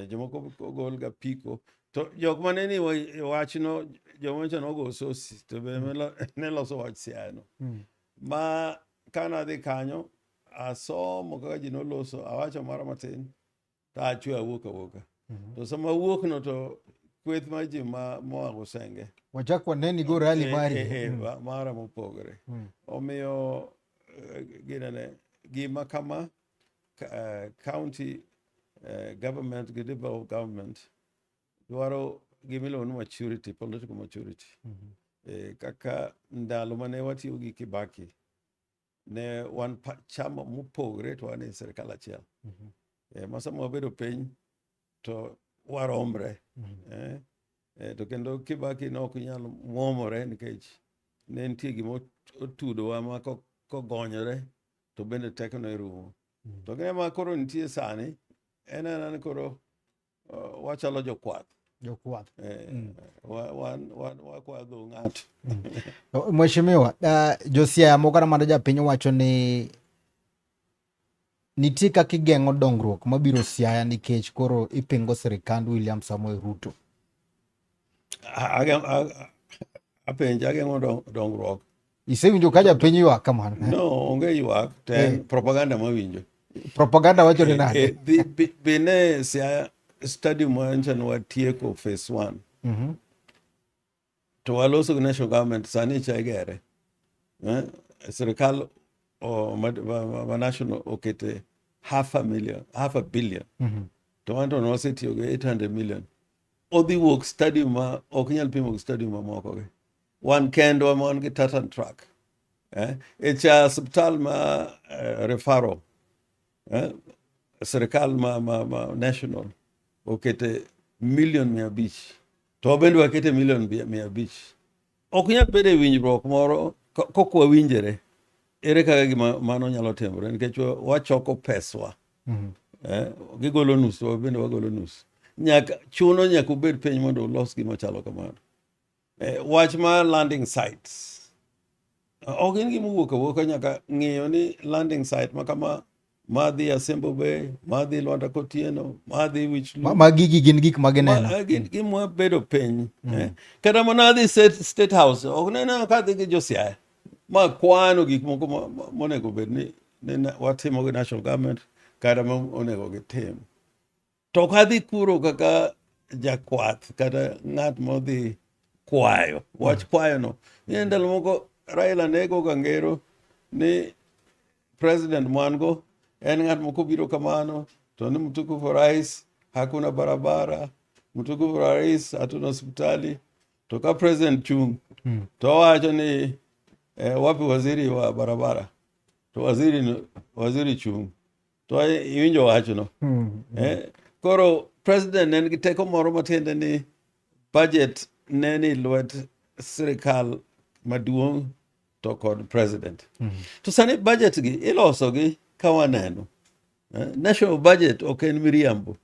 Jomoko ogol ga piko to jok mane ni wachno jomocha nogo sosi to be ne loso wach Siaya no ma kana dhi kanyo asomo kaka ji noloso awacho mara matin to achwe awuoka to sama awuok no to kweth ma ji moa Senge wachak waneni go rally mari mara mopogore omiyo gima kama county government gi devolved government dwaro gimiluongo ni maturity, political maturity. Kaka ndalo mane watiyo gi Kibaki ne wan chama mopogore to wan e sirikal achiel. Masama wabedo piny to waromre. To kendo Kibaki ne ok nyal muomore nikech ne nitie gima otudowa ma kogonyore to bende tekono rumo. To gima koro nitie sani en koro wachalo jokwath. Wakwadho ng'ato. Mheshimiwa, Josiaya moko kata mana japiny wacho ni nitie kaka igeng'o dongruok mabiro Siaya nikech koro ipingo sirikand William Samoei Ruto. Apenja ageng'o dongruok. Isewinjo ka japiny ywak kamano? No, onge ywak, ten propaganda mawinjo. Propaganda wacho ni nade? Bine Siaya stadium wanchan watieko phase 1. To waloso national government sani chaigere. Sirikal ma national okete half a billion. To wanto wasetiyo gi 800 million. Odhi wuok stadium ma ok nyal pimo gi stadium mamoko gi. Wan kendo wan gi Tartan track. Echa hospital ma referral. Sirikal ma national okete million 500. To bende wakete million 500. Ok nyal bede winjruok moro kokwa winjere. Ere kaka gima mano nyalo timore nikech wachoko peswa. Gigolo nus to bende wagolo nus. Chuno nyaka ubed piny mondo ulos gima chalo kamano. Wach ma landing sites. Ok in gima wuok nyaka ng'iyo ni landing site ma kama madhi Asembo Bay, madhi Lwanda Kotieno, madhi Wichlu. Gigi gin gik magineno. Gima bedo piny. Kata mana dhi State House, ok nena ka dhi gi Josiaya. Ma kwano gik moko monego bed ni watimo gi national government kata monego gitim. To kadhi kuro kaka jakwath kata ng'at modhi kwayo. Wach kwayo no. Ni ndalo moko Raila nego gangero ni president mwango en ng'at moko biro kamano to ni mtukufu wa rais hakuna barabara, mtukufu wa rais hatuna hospitali. To ka president chung to wacho ni wapi waziri wa barabara, to waziri chung to iwinjo wacho no. Koro president en gi teko moro matiende ni budget ne ni lwet sirikal maduong' to kod president. To sani budget gi iloso gi kawaneno. National budget ok en miriambo.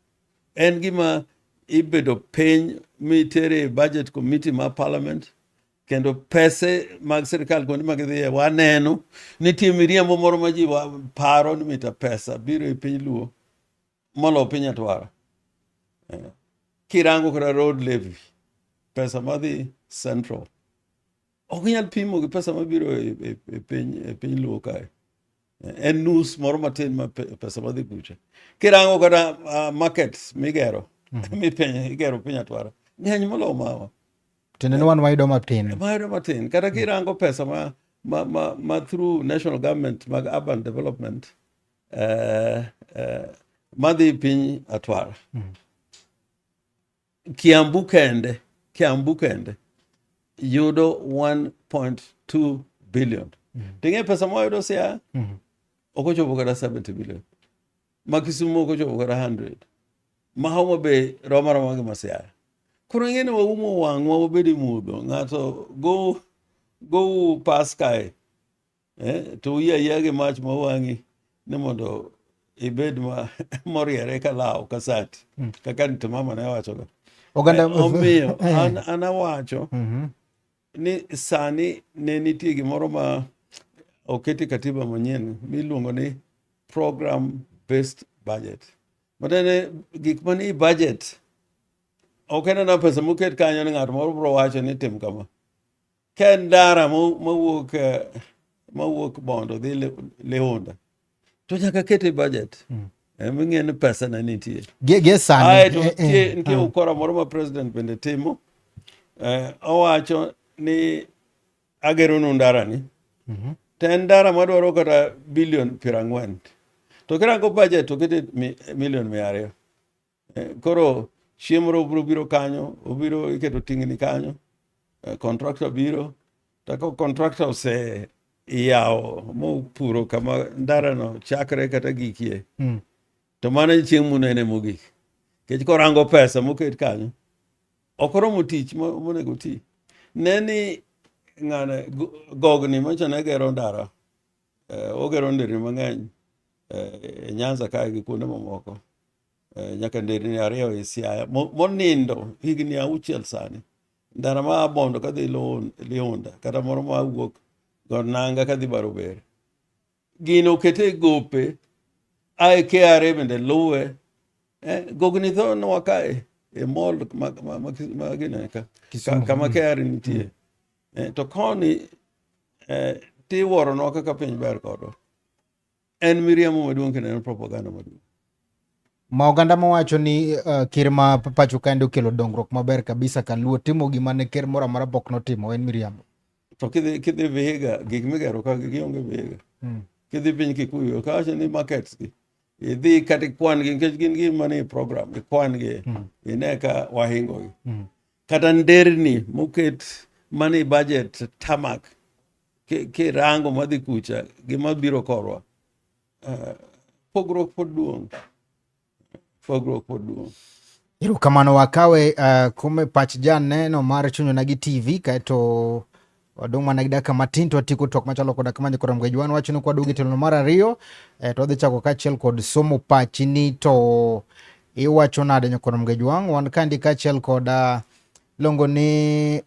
En gima ibedo piny mitere budget committee ma parliament kendo pese mag sirikal kuonde mag dhie waneno nitie miriambo moro ma ji paro ni mita pesa biro e piny Luo molo piny Atwara. Kirango kata road levy pesa madhi central ok nyal pimo gi pesa mabiro e piny Luo kae. En nus moro matin ma pesa madhi kucha. Kirango kata markets migero igero piny Atwara ng'eny molo mawa. Tende wan wayudo matin. Wayudo matin. Kata kirango pesa ma through national government mag urban development madhi piny Atwara. Kiambu Kiambu kende yudo 1.2 billion. Tinge pesa moyudo Siaya okochopo kata 70 billion. Ma Kisumu okochopo kata 100. Ma Homa Bay roma gi ma Siaya. Koro ng'eni waumo wang'wa wabedi mudho. Ng'ato go pas kae. To uya gi mach ma wang'i ni mondo ibed moriere ka law ka sati. Kaka nito mama ne wacho go. Omiyo an awacho ni sani ne nitie gimoro ma oketi katiba manyien miluongo ni program based budget. Matene gik mani budget ok en na pesa moket kanyo ni ng'ato moro bro wacho ni tim kama. Ken ndara mawuok Bondo dhi Leonda to nyaka kete budget. Ming'e ni pesa na nitie. Nitie ukora moro ma president bende timo. Owacho ni agero nu ndara ni. Ten ndara madwaro kata bilion 40. To kirango budget to kete milion 200. Koro chiemro biro kanyo, obiro iketo tingni kanyo. Contractor biro. Tako contractor ose yawo mopuro kama ndara no chakre kata gikie. To mana chieng' munene mogik. Kech korango pesa moket kanyo. Okoromo tich monego ti. Neni ng'ane gogni machane gero ndara. Ogero nderni mang'eny. Nyanza kae gi kuonde mamoko. Nyaka nderni 2 e Siaya. Monindo higni 6 sani. Ndara ma Bondo kadhi Leonda. Kata moro ma wuok Gonanga kadhi Barobere. Gino kete gope. Ae KRA bende luwe. Gogni tho nwa kae. E mall magine kama KRA nitie. To koni ti woro nwa kaka piny ber kodo. En miriamo maduong' kendo en propaganda maduong'. Ma oganda mawacho ni ker ma pacho kaende okelo dongruok maber kabisa kaluo timo gima ne ker moro amora pok notimo, en miriambo. To kidhi Vihiga gik migero ka gionge Vihiga. Kidhi piny Kikuyu kawacho ni markets gi. Idhi kati kwan gi nikech gin gi mani program kwan gi ine ka wahingo gi. Kata nderni moket mani budget tamak kirango madhi kucha gima biro korwa. Pogruok pod duong'. Erokamano wakawe kume pach janeno mar Chunyona gi TV kaeto wadong' mana gi dakika matin to watieko twak machalo koda kama nyakoro Mgejwan wacho ni kwaduogo e tielo mar 2 to wadhi chako kaachiel kod somo pachni to iwacho nade nyakoro Mgejwan. Wan kandi kaachiel koda longo ni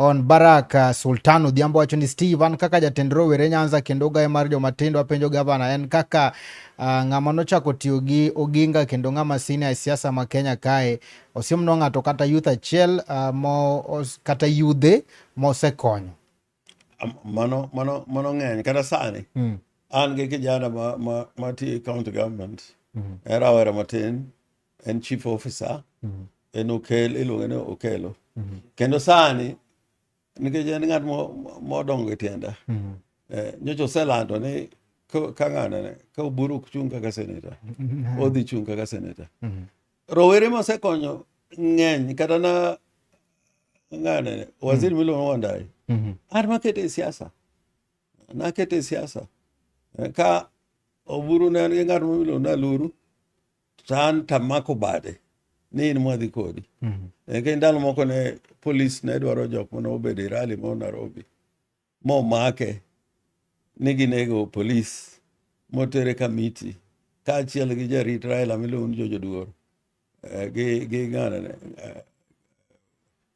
on Baraka Sultan Odhiambo wacho ni Steve an kaka jatend rowere Nyanza kendo gaye mar jomatindo apenjo gavana en kaka ng'ama nochako tiyo gi Oginga kendo ng'ama senior e siasa ma Kenya kae osiemno ng'ato kata youth achiel kata yudhe mosekonyo. Mano ng'eny kata sani. An gi kijana ma tiyo county government. Rawera matin en chief officer. En iluonge ni Okelo. Kendo sani nikech en ng'at modongo e tienda. Nyocha oselando ni ka ng'anane ka oburu ok chung' kaka senator. Odhi chung' kaka senator. Rowere mosekonyo ng'eny kata na ng'anane waziri miluongo Wandai. An makete e siasa. Nakete e siasa. Ka oburu ne an gi ng'at miluongo ni Aluru to an tamako bade ni in mwadhi kodi. Ke ndalo moko ne polis ne dwaro jok mane obedo e rally mo Nairobi. Mo make ni ginego polis motere kamiti kaachiel gi jarit Raila miluongo ni Jojo Duor. Gi ng'anane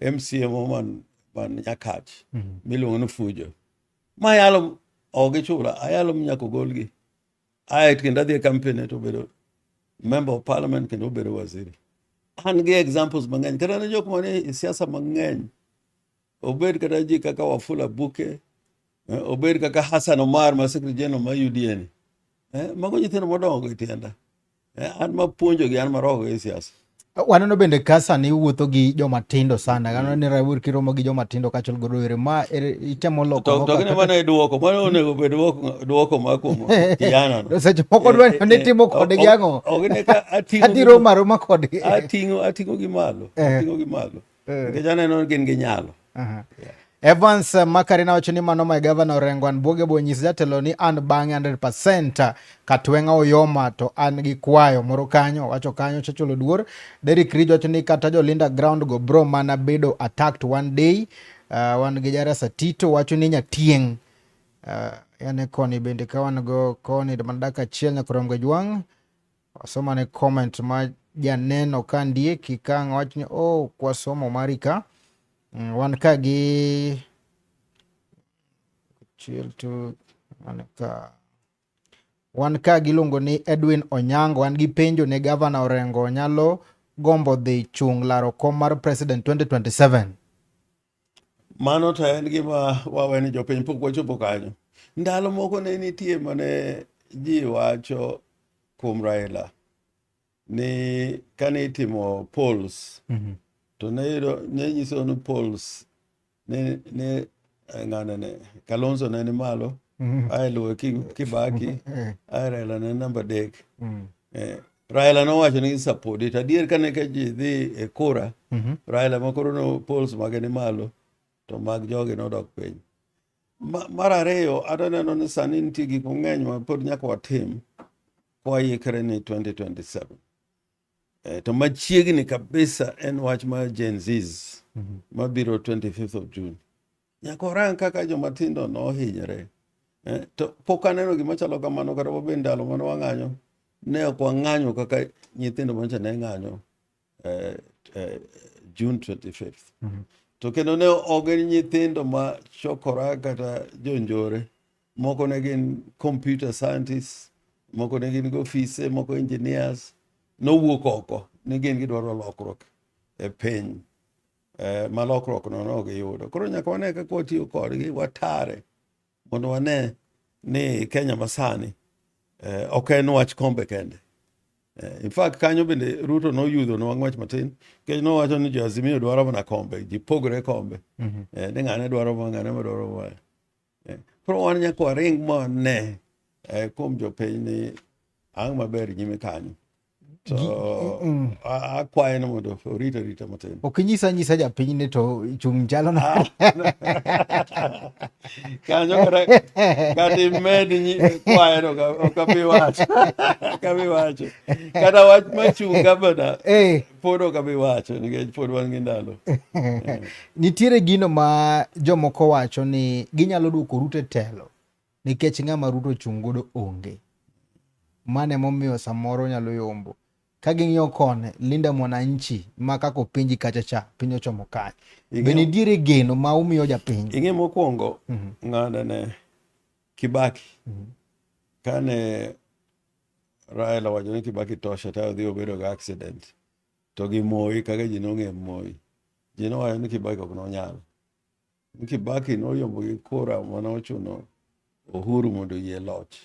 MCA mo man Nyakach miluongo ni Fujo. Ma yalo ogichula ayalo mnyako golgi. Ae kendo adhi e campaign to bedo member of parliament kendo bedo waziri. An gi examples mang'eny kata ne jok mane e siasa mang'eny. Obed kata ji kaka Wafula Buke, obed kaka Hassan Omar ma secretary general ma UDA ni. Mago nyithindo modongo e tienda. An ma puonjo gi an ma rogo e siasa. Waneno bende kasa ni wuotho gi joma tindo sana. Gano ni Rabuor kiromo gi joma tindo kachol godo were ma itemo loko to gine mana duoko mano onego bed duoko ma kuom kijana no. Seche moko dwa ni timo kodgi ang'o. Ogine ka Adiro maroma kodgi. ating'o gi malo. Nikech aneno gin gi nyalo. Evans Makarina wacho ni mano ma gavana Orengo an buoge bo nyis jatelo ni an bang'e 100% Katwenga Oyoma to an gi kwayo moro kanyo wacho kanyo chachulo duor. Derrick Ridge wacho ni kata jolinda ground go bro mana bedo attacked one day. Wan gi Jarasa Tito wacho ni nyatieng. Yane koni bende ka wan go koni de mandaka chiel nyakorom Gajwang. Wasoma ne comment ma janeno kandie kikang wacho ni kwa somo marika. Wan ka gi wan ka giluongo ni Edwin Onyango wan gi penjo ne gavana Orengo nyalo gombo dhi chung laro kom mar president 2027. Mano to en gima waweni jopiny pok wachopo kanyo. Ndalo moko ne nitie mane ji wacho kuom Raila ni kane itimo polls to ne nyiso ni polls ne ng'ane ne Kalonzo ne ni malo ae luwe Kibaki ae Raila ne namba 3. Raila nowacho ni support it adier kane ka ji dhi e kura Raila makoro no polls mage ni malo to mag jogi nodok piny. Mar ariyo ataneno ni sani nitie gik mang'eny ma pod nyaka watim kwayikre ni 2027. To machiegni kabisa en wach mar Gen Zs mabiro 25th of June. Nyaka orang kaka jomatindo nohinyre. To pok aneno gima chalo kamano kata bende ndalo mane wang'anyo ne ok wang'anyo kaka nyithindo mancha ne ng'anyo June 25th. To kendo ne ogen nyithindo ma chokora kata jonjore. Moko ne gin computer scientists, moko ne gin ofise, moko engineers. Nowuok oko ni gin gidwaro lokruok e piny. Ma lokruok no giyudo. Koro nyaka wane kaka watiyo kodgi watare mondo wane ni Kenya masani ok en wach kombe kende. In fact kanyo bende Ruto noyudho no wang'wach matin kech nowacho ni jo Azimio dwaro mana kombe, ji pogre kombe. Ni ng'ane dwaro ma ng'ane ma dwaro ma. Koro wan nyaka waring mo ne kuom jopiny ni ang' maber nyime kanyo. To akwaye no mondo orita matin. Ok nyisa japiny ni to chung chalo na. Kanyo kata imed kwaye no okabi wacho. Kabi wacho. Kata wach machung gabana pod okabi wacho nikech pod wan gi ndalo. Nitiere gino ma jomoko wacho ni ginyalo duoko Ruto e telo nikech ng'ama Ruto chung godo onge. Mane momiyo samoro nyalo yombo. Ka ging'iyo kone Linda Mwananchi ma kako pinji kachacha piny ochomo kae. Be nitie geno ma umiyo japiny. Ing'e mokwongo ng'ada ne Kibaki kane Raila wacho ni Kibaki tosha ta odhi obedo ga accident to gi Moi kaka ji nong'e Moi. Ji nowacho ni Kibaki ok nonyal. Kibaki noyombo gi kura mana ochuno Uhuru mondo yie loch.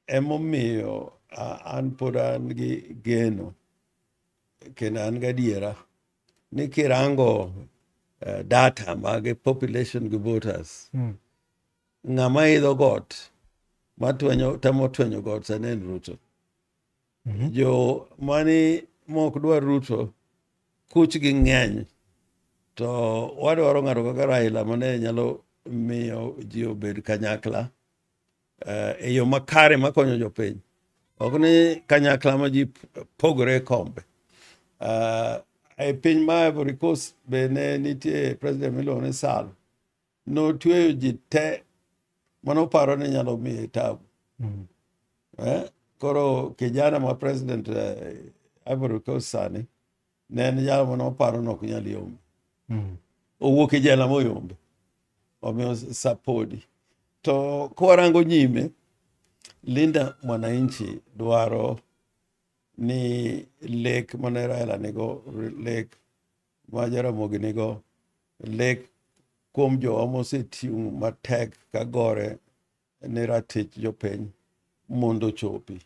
Emomiyo an pod an gi geno kendo an gadiera ni kirango data mag population gi voters ng'ama idho got tamo twenyo got sani en Ruto. Jo mani mok dwar Ruto kuch gi ng'eny to wadwaro ng'ato kaka Raila mane nyalo miyo ji obed kanyakla e yo makare makonyo jopiny. Ok ni kanyakla ma ji pogore kombe. E piny ma Ivory Coast be ne nitie president miluongo ni Sall. Notweyo ji te manoparo ni nyalo miye tabu. Koro kijana ma president Ivory Coast sani ne en jalo manoparo ni ok nyal yombe. Owuok e jela moyombe. Omiyo sapodi. To kwarango nyime Linda Mwananchi dwaro ni lek mane Raila nigo, lek ma Jaramogi nigo, lek kuom jowa mosetiyo matek ka gore ni ratich jopiny mondo chopi.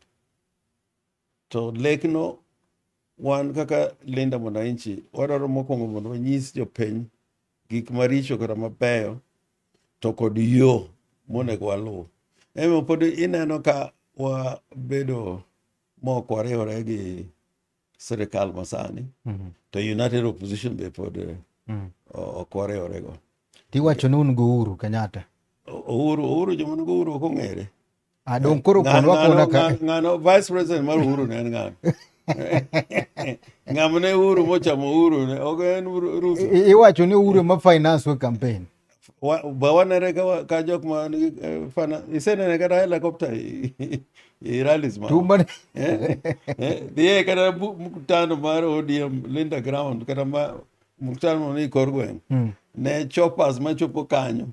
To lekno wan kaka Linda Mwananchi wadwaro mokwongo mondo wanyis jopiny gik maricho kata mabeyo to kod yo monego waluw. Emo pod ineno ka wabedo mok wariwore gi sirikal masani to United Opposition be pod ok wariwore go. Tiwacho ni un go Uhuru Kenyatta. Uhuru joma go Uhuru ok ong'ere. Dong koro konwa kona ka ng'ano vice president mar Uhuru ne en ng'ano. Ng'amne Uhuru mochamo Uhuru ne ok en Ruto. Iwacho ni Uhuru ma finance we campaign. Ba wanere ka jok ma isenene kata helicopter i rallies ma. Tumba Dhiye kata mkutano mar ODM Linda Ground kata mkutano ni kor gweng'. Ne choppers machopo kanyo.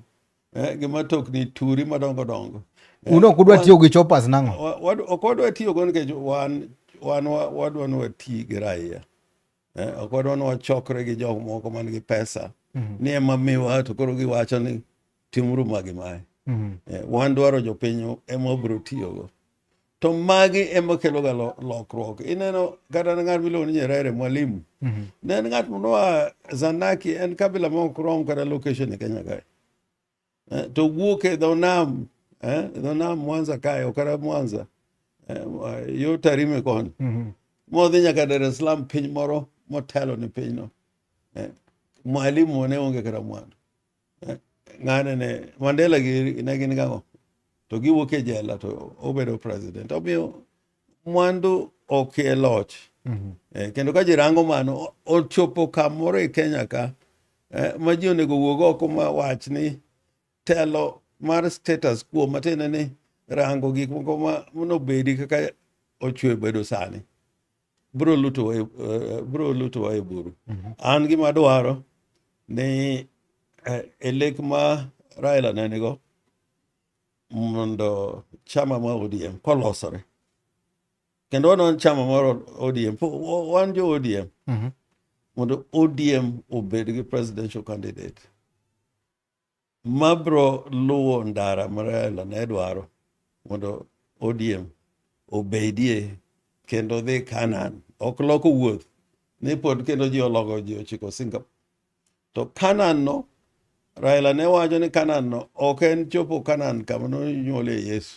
Gi matokni turi madongo dongo. Uno kudwa tiyo gi choppers nang'o? Ok wadwa tiyo go nikech wan wadwa ni wati gi raia. Ok wadwa ni wachokre gi jok moko man gi pesa. Ni ema miwa to koro giwacho ni timuru magi mae. Wan dwaro jopiny ema wabiro tiyogo. To magi ema kelo ga lokruok. Ineno kata ng'at miluongo ni Nyerere Mwalimu. Ne en ng'at moa Zanaki, en kabila ma ok rom kata location e Kenya kae. To wuok e dho nam Mwanza kae kata Mwanza yo Tarime koni. Modhi nyaka Dar es Salaam, piny moro motelo ni pinyno. Mwalimu ne onge kata mwandu. Ng'ane ne Mandela ne gin gang'o to giwuok e jela to obedo president. Omiyo mwandu ok e loch. Kendo ka ji rango mano ochopo kamoro e Kenya ka ma ji onego wuog oko ma wach ni telo mar status quo matiende ni rango gik moko ma nobedi kaka ochwe bedo sani bro luto wa e buru. An gima dwaro ni e lek ma Raila nenigo mondo chama ma ODM kolosore kendo wanon chama mar ODM wan jo ODM mondo ODM obed gi presidential candidate mabro luwo ndara ma Raila ne dwaro mondo ODM obedie kendo dhi Canaan, ok loko wuoth ni pod kendo ji oloko ji ochiko Singapore. To Canaan no Raila ne wacho ni Canaan no ok en chopo Canaan kama nonyuole Yesu.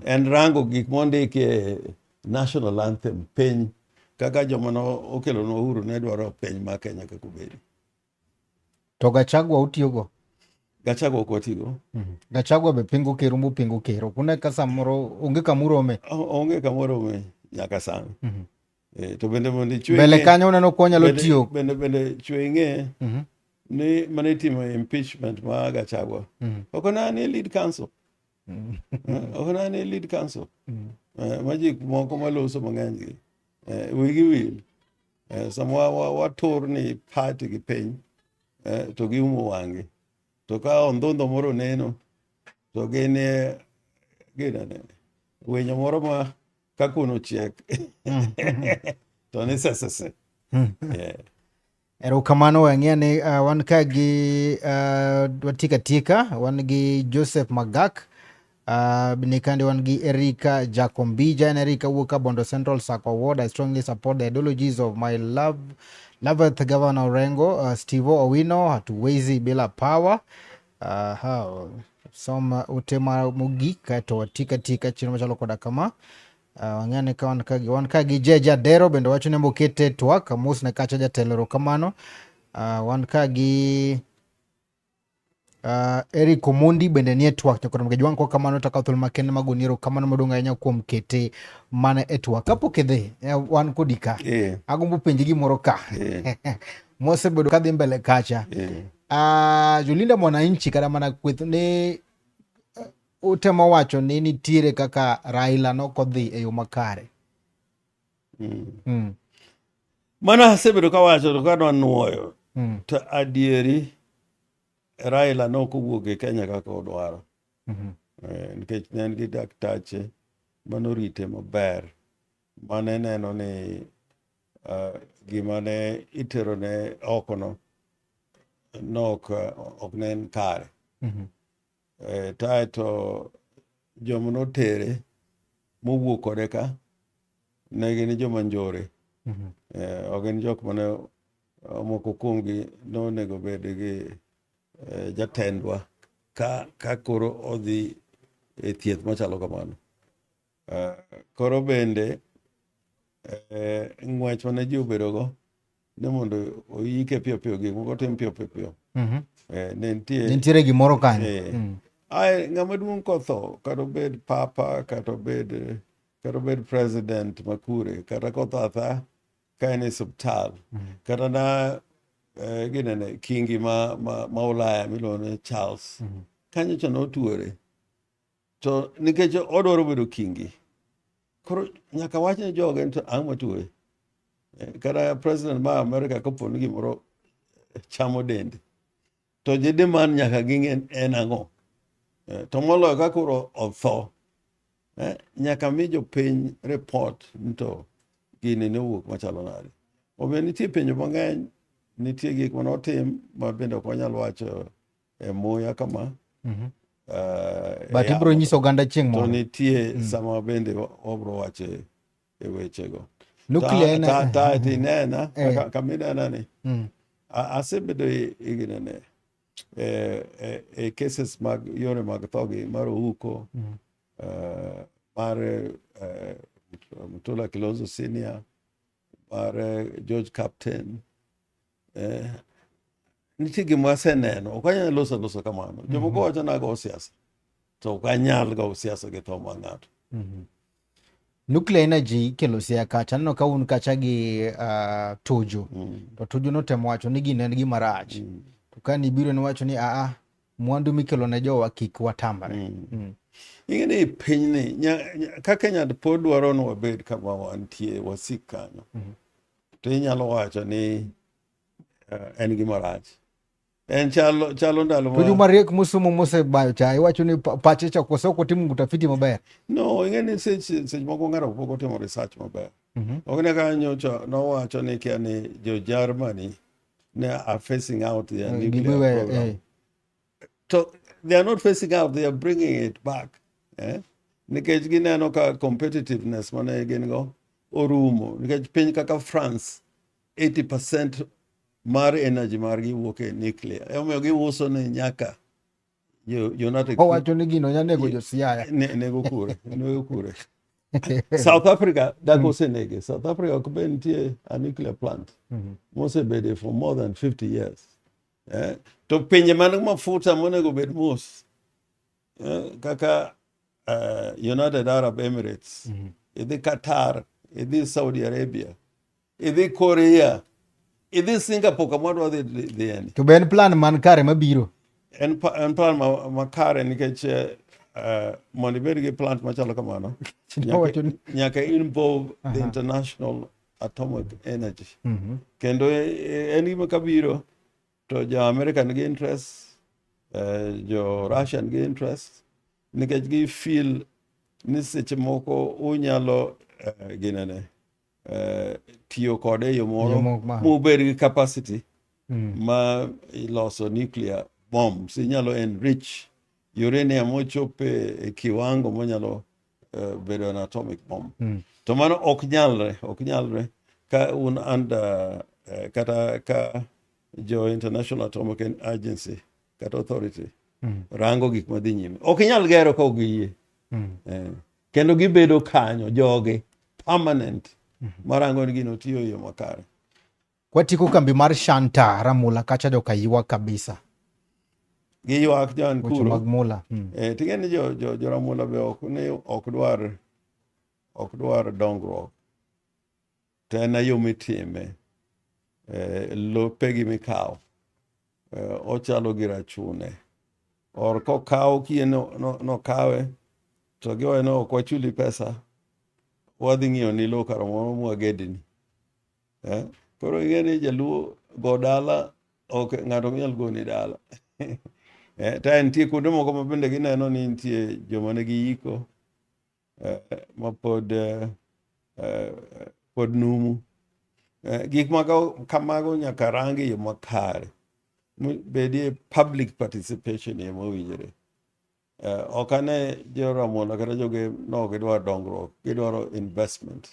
En rango gik mondiki e national anthem piny kaka joma no okelo no Uhuru ne dwaro piny ma Kenya kako bedi. To Gachagua utiyogo? Gachagua ok watigo. Gachagua be pingo pingo kero. Kuna ka samoro onge kamoro ome? Onge kamoro ome nyaka sani. To bende mondo chwe mbele kanyo uneno ko nyalo tiyo. Bende chwe ing'e ni mane timo impeachment ma Gachagua. Ok onani lead counsel. Ok onani lead counsel. Maji moko maloso mang'eny gi. Wigi wil. Sama watur ni party gi piny. To giumo wang'i. To ka ondhondho moro neno. To gine winyo moro ma kakuno chiek. To ni sesese. Erokamano wang'e ni wan ka gi watika wan gi Joseph Magak, ni kande wan gi Erika Jacombija, and Erika wuoka Bondo Central Sacco Ward. I strongly support the ideologies of my loveth Governor Orengo, Steve Owino, hatuwezi bila power. Soma utema mugika to watika chino machalo koda kama. Wang'ane ka wan ka gi Jeja Dero bendo wacho ne mokete twak mos ne kacha jatelero kamano. Wan ka gi Eric Omondi bende nie twak to kodom gejwan ko kamano taka thul makende magoniro kamano modonga nya kuom kete mane e twak kapok idhi wan kodika agombo penji gimoro ka mose bedo kadhi mbele kacha Jolinda Mwananchi kada mana kweth ne utemo wacho ni nitiere kaka Raila nokodhi e yo makare. Mana sebedo ka wacho to kadwa nuoyo to adieri Raila nokowuok e Kenya kaka odwaro. Nikech ne en gi daktache manorite maber mane neno ni gima ne itero ne okono ok ne en kare. Taeto joma notere mowuok kode ka ne gin joma njore Ok en jok mane moko kuomgi nonego bed gi jatendwa ka koro odhi e thieth machalo kamano. Koro bende ng'wech mane ji obedogo ni mondo oike piyo piyo, gik moko tim piyo piyo. Ne nitiere gimoro kanyo. Ng'ama duong' kotho, kata obed papa, kata obed president makure, kata kotho atha ka en e osiptal, kata na ginene kingi ma Ulaya miluongo ni Charles, kanyocha notuore. To nikech odwaro bedo kingi, koro nyaka wach ne joge to ang' matuoye. Kata president ma Amerika kopo ni gimoro chamo dende, to jidiman nyaka ging'e en ang'o. To moloyo ka koro otho, nyaka mi jopiny report nito gini ne owuok machalo nade. Omiyo nitie penjo mang'eny, nitie gik manotim ma bende ok wanyal wacho e muya kama. But ibro nyiso oganda chieng' moro. To nitie sama bende wabro wacho e wechego. Nuclear ta tinena kaminena ni asebedo iginene e cases mag yore mag thogi mar Ouko, mar Mutula Kilonzo Senior, mar George Captain. Nitie gima aseneno, ok anyal loso kamano. Jomoko wacho nago siasa, to ok anyal go siasa gi tho mar ng'ato. Nuclear energy kelo sia kacha, aneno ka un kacha gi Tuju. To Tuju notemo wacho ni gini en gima rach. To ka nibiro niwacho ni mwandu mikelo ne jowa kik watambare. Ing'eni pinyni ka Kenya pod dwaro ni wabed kama wantie wasik kanyo, to inyalo wacho ni en gima rach. En chalo ndalo ma Tuju mariek musumo mosebayo cha iwacho ni pache cha koso kotimo utafiti maber. No, ing'eni seche moko ng'ato pok otimo research maber. Ok ne kanyo nowacho ni kia ni jo Germany ne are facing out their nuclear program. So they are not facing out, they are bringing it back. Nikech gineno ka competitiveness mane gin go orumo. Nikech piny kaka France, 80% mar energy margi wuok e nuclear. Omiyo giuso ni nyaka United Owacho ni gino nyanego jo Siaya. Nego kure. South Africa dago osenege. South Africa ok be nitie a nuclear plant. Mosebede for more than 50 years. To pinje man mafuta monego bed mos, kaka United Arab Emirates, idhi Qatar, idhi Saudi Arabia, idhi Korea, idhi Singapore, kama dwa dhi yani. To ben plan man kare mabiro. En plan makare nikech mondo ibed gi plant machalo kamano, nyaka involve the international atomic energy. Kendo en gima kabiro, to jo America nigi interest, jo Russia nigi interest, nikech gi feel ni seche moko unyalo tiyo kode e yo moro mubed gi capacity ma iloso nuclear bombs. Inyalo enrich uranium mochope e kiwango monyalo bedo an atomic bomb. To mano ok nyalre ka un under kata ka jo International Atomic Agency kata authority rango gik madhi nyime. Ok inyal gero ka ogiyie. Kendo gibedo kanyo joge permanent marango ni gino tiyo yo makare. Kwatiku kambi mar Shanta Ramula kacha joka yiwa kabisa. Giywak jan kuro. Mag mula. Ting'eni jo Ramula be ok dwar dongruok. To en yo mitime. Lopegi mikawo. Ochalo gi rachune. Or kokawo kien nokawe, to giwaye no ok wachuli pesa, wadhi ng'iyo ni lo karo moro mwagedni. Koro ing'eni jaluo go dala, ng'ato ok nyal go ni dala. Ta nitie kuonde moko ma bende gineno ni nitie joma ne giyiko ma pod numu. Gik kamago nyaka rangi yo makare. Bedie public participation ye mowinjore. Ok ane jo Ramula kata joge no gidwaro dongruok, gidwaro investment.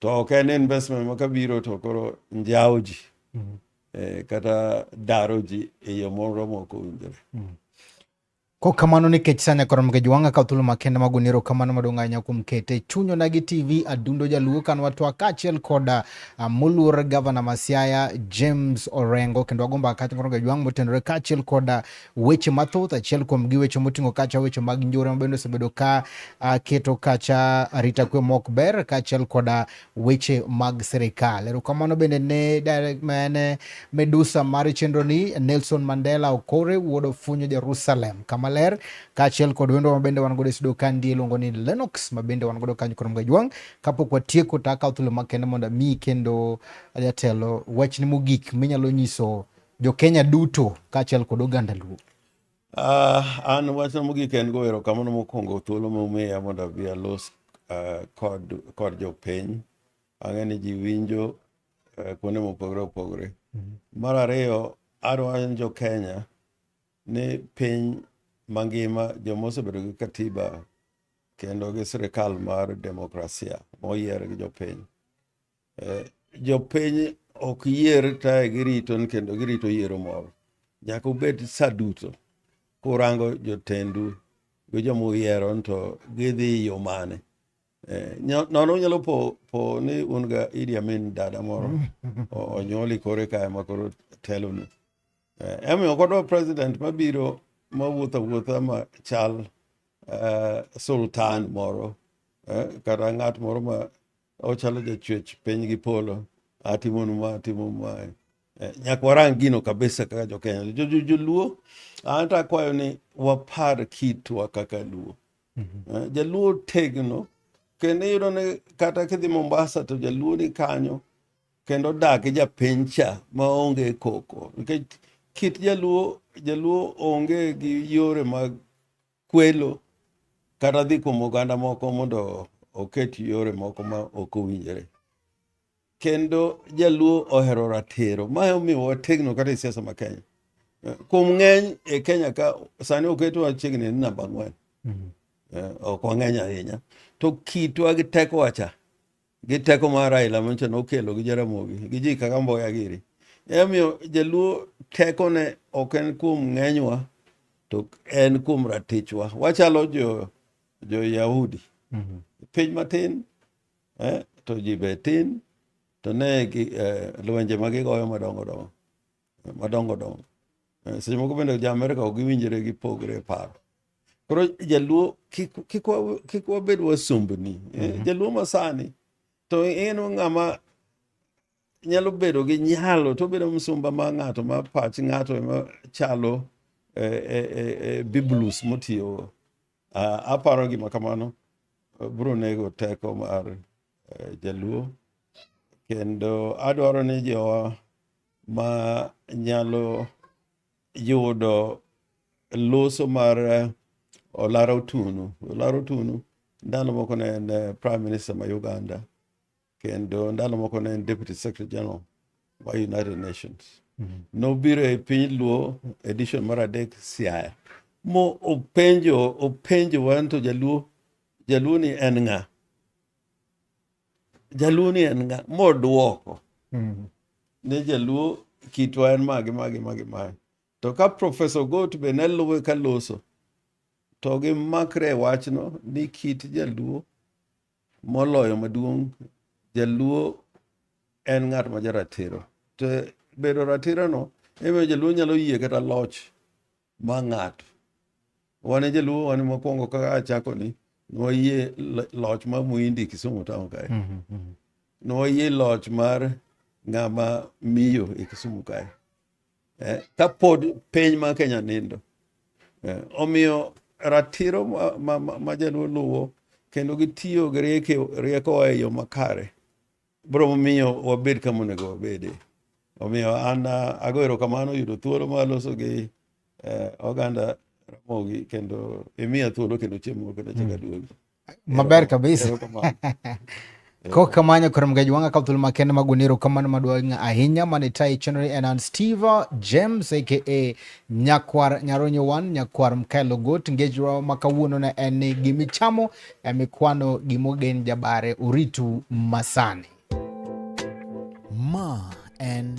to ok en investment makabiro to koro njao ji kata daro ji e yo moro moko winjore. Ko kamano nikech sanya korom ke jwanga ka thuolo makende magonero kamano madonga nya kum kete chunyo nagi TV adundo jaluo kan watwa kachiel koda muluor governor Masiaya James Orengo kendo agomba kata korom ke jwanga motenore kachiel koda weche mathoth achiel kuom gi weche motingo kacha weche mag njore mabendo sebedo ka keto kacha arita kwe mok ber kachiel koda weche mag serikal. Ero kamano bende ne direct mane medusa mar chenro ni Nelson Mandela Okore wuodo funyo Jerusalem kama ler kachiel kod wendo mabende wan godo sido kandi iluongo ni Lennox mabende wan godo kanyo korom gajwang kapok watieko ta akaw thuolo makende mondo mi kendo jatelo wachni mogik minyalo nyiso jo Kenya duto kachiel kod oganda luo. An wachna mogik en go erokamano mokwongo thuolo momiya mondo abi alos kod jopiny. Ang'eni ji winjo kuonde mopogore opogore. Mar ariyo, adwaro ni jo Kenya ni piny mangima joma osebedo gi katiba kendo gi sirikal mar demokrasia moyier gi jopiny. Jopiny ok yier tae girito kendo girito yiero moro. Nyaka ubed sa duto kurango jotendu gi joma uyiero to gidhi yo mane. Nono nyalo po ni un ga Idi Amin dada moro onyuoli kore kae makoro teloni. Emiyo kodwa president mabiro mawuotha ma chal sultan moro kata ng'at moro ma ochalo jachwech piny gi polo atimonu ma atimo ma. Nyaka warang gino kabisa kaka jo Kenya. Joluo anto akwayo ni wapar kitwa kaka luo. Jaluo tegno kendo iyudo ni kata kidhi Mombasa to jaluo ni kanyo kendo dak gi japiny cha maonge koko. Nikech kit jaluo onge gi yore mag kwelo kata dhi kuom oganda moko mondo oket yore moko ma ok owinjore. Kendo jaluo ohero ratiro. Ma omiyo wategno kata e siasa ma Kenya. Kuom ng'eny e Kenya ka sani oketwa chiegni ni namba 4. Ok wang'eny ahinya. To kitwa gi teko wacha, gi teko mar Raila manyo nokelo gi Jaramogi, gi ji kaka Mboya Giri. Emiyo jaluo teko ne ok en kuom ng'enywa, to en kuom ratichwa. Wachalo jo Yahudi. Piny matin, to ji be tin, to ne lwenje magigoyo madongo dongo. Seche moko bende jo Amerika ok giwinjore gi pogre paro. Koro jaluo kik wabed wasumbni. Jaluo masani to en ng'ama nyalo bedo gi nyalo to bedo msumba ma ng'ato ma pach ng'ato ma chalo Bibulus motiyo. Aparo gima kamano biro nego teko mar jaluo. Kendo adwaro ni jowa ma nyalo yudo loso mar Olaro Tunu ndalo moko ne en Prime Minister ma Uganda kendo ndalo moko ne en Deputy Secretary General wa United Nations. Nobiro e piny luo edition mar 3 Siaya mo openjo wanto jaluo ni en ng'a. Jaluo ni en ng'a moduoko. Ne jaluo kitwa en magi. To ka Professor Got be ne luwe ka loso to gi makre wachno ni kit jaluo moloyo maduong' jaluo en ng'at ma jaratiro. To bedo ratiro no emiyo jaluo nyalo yie kata loch ma ng'ato. Wane jaluo wane mokwongo kaka achako ni nwayie loch ma Muindi Kisumu town kae. Nwayie loch mar ng'ama miyo e Kisumu kae. Ka pod piny ma Kenya nindo. Omiyo ratiro ma jaluo luwo kendo gitiyo gi rieko e yo makare biro miyo wabed kama onego wabede. Omiyo an ago erokamano yudo thuolo mar loso gi oganda Ramogi kendo imiya thuolo kendo chiemo kendo chaka duogo. Maber kabisa. Koka manya kurom gajwanga kaptul makene maguniro kamano maduanga ahinya manitai channel and Steve James aka Nyakwar Nyaronyo One Nyakwar Mkaelo Got ngejwa makawuono na ene gimichamo mikwano gimogen jabare uritu masani. Ma en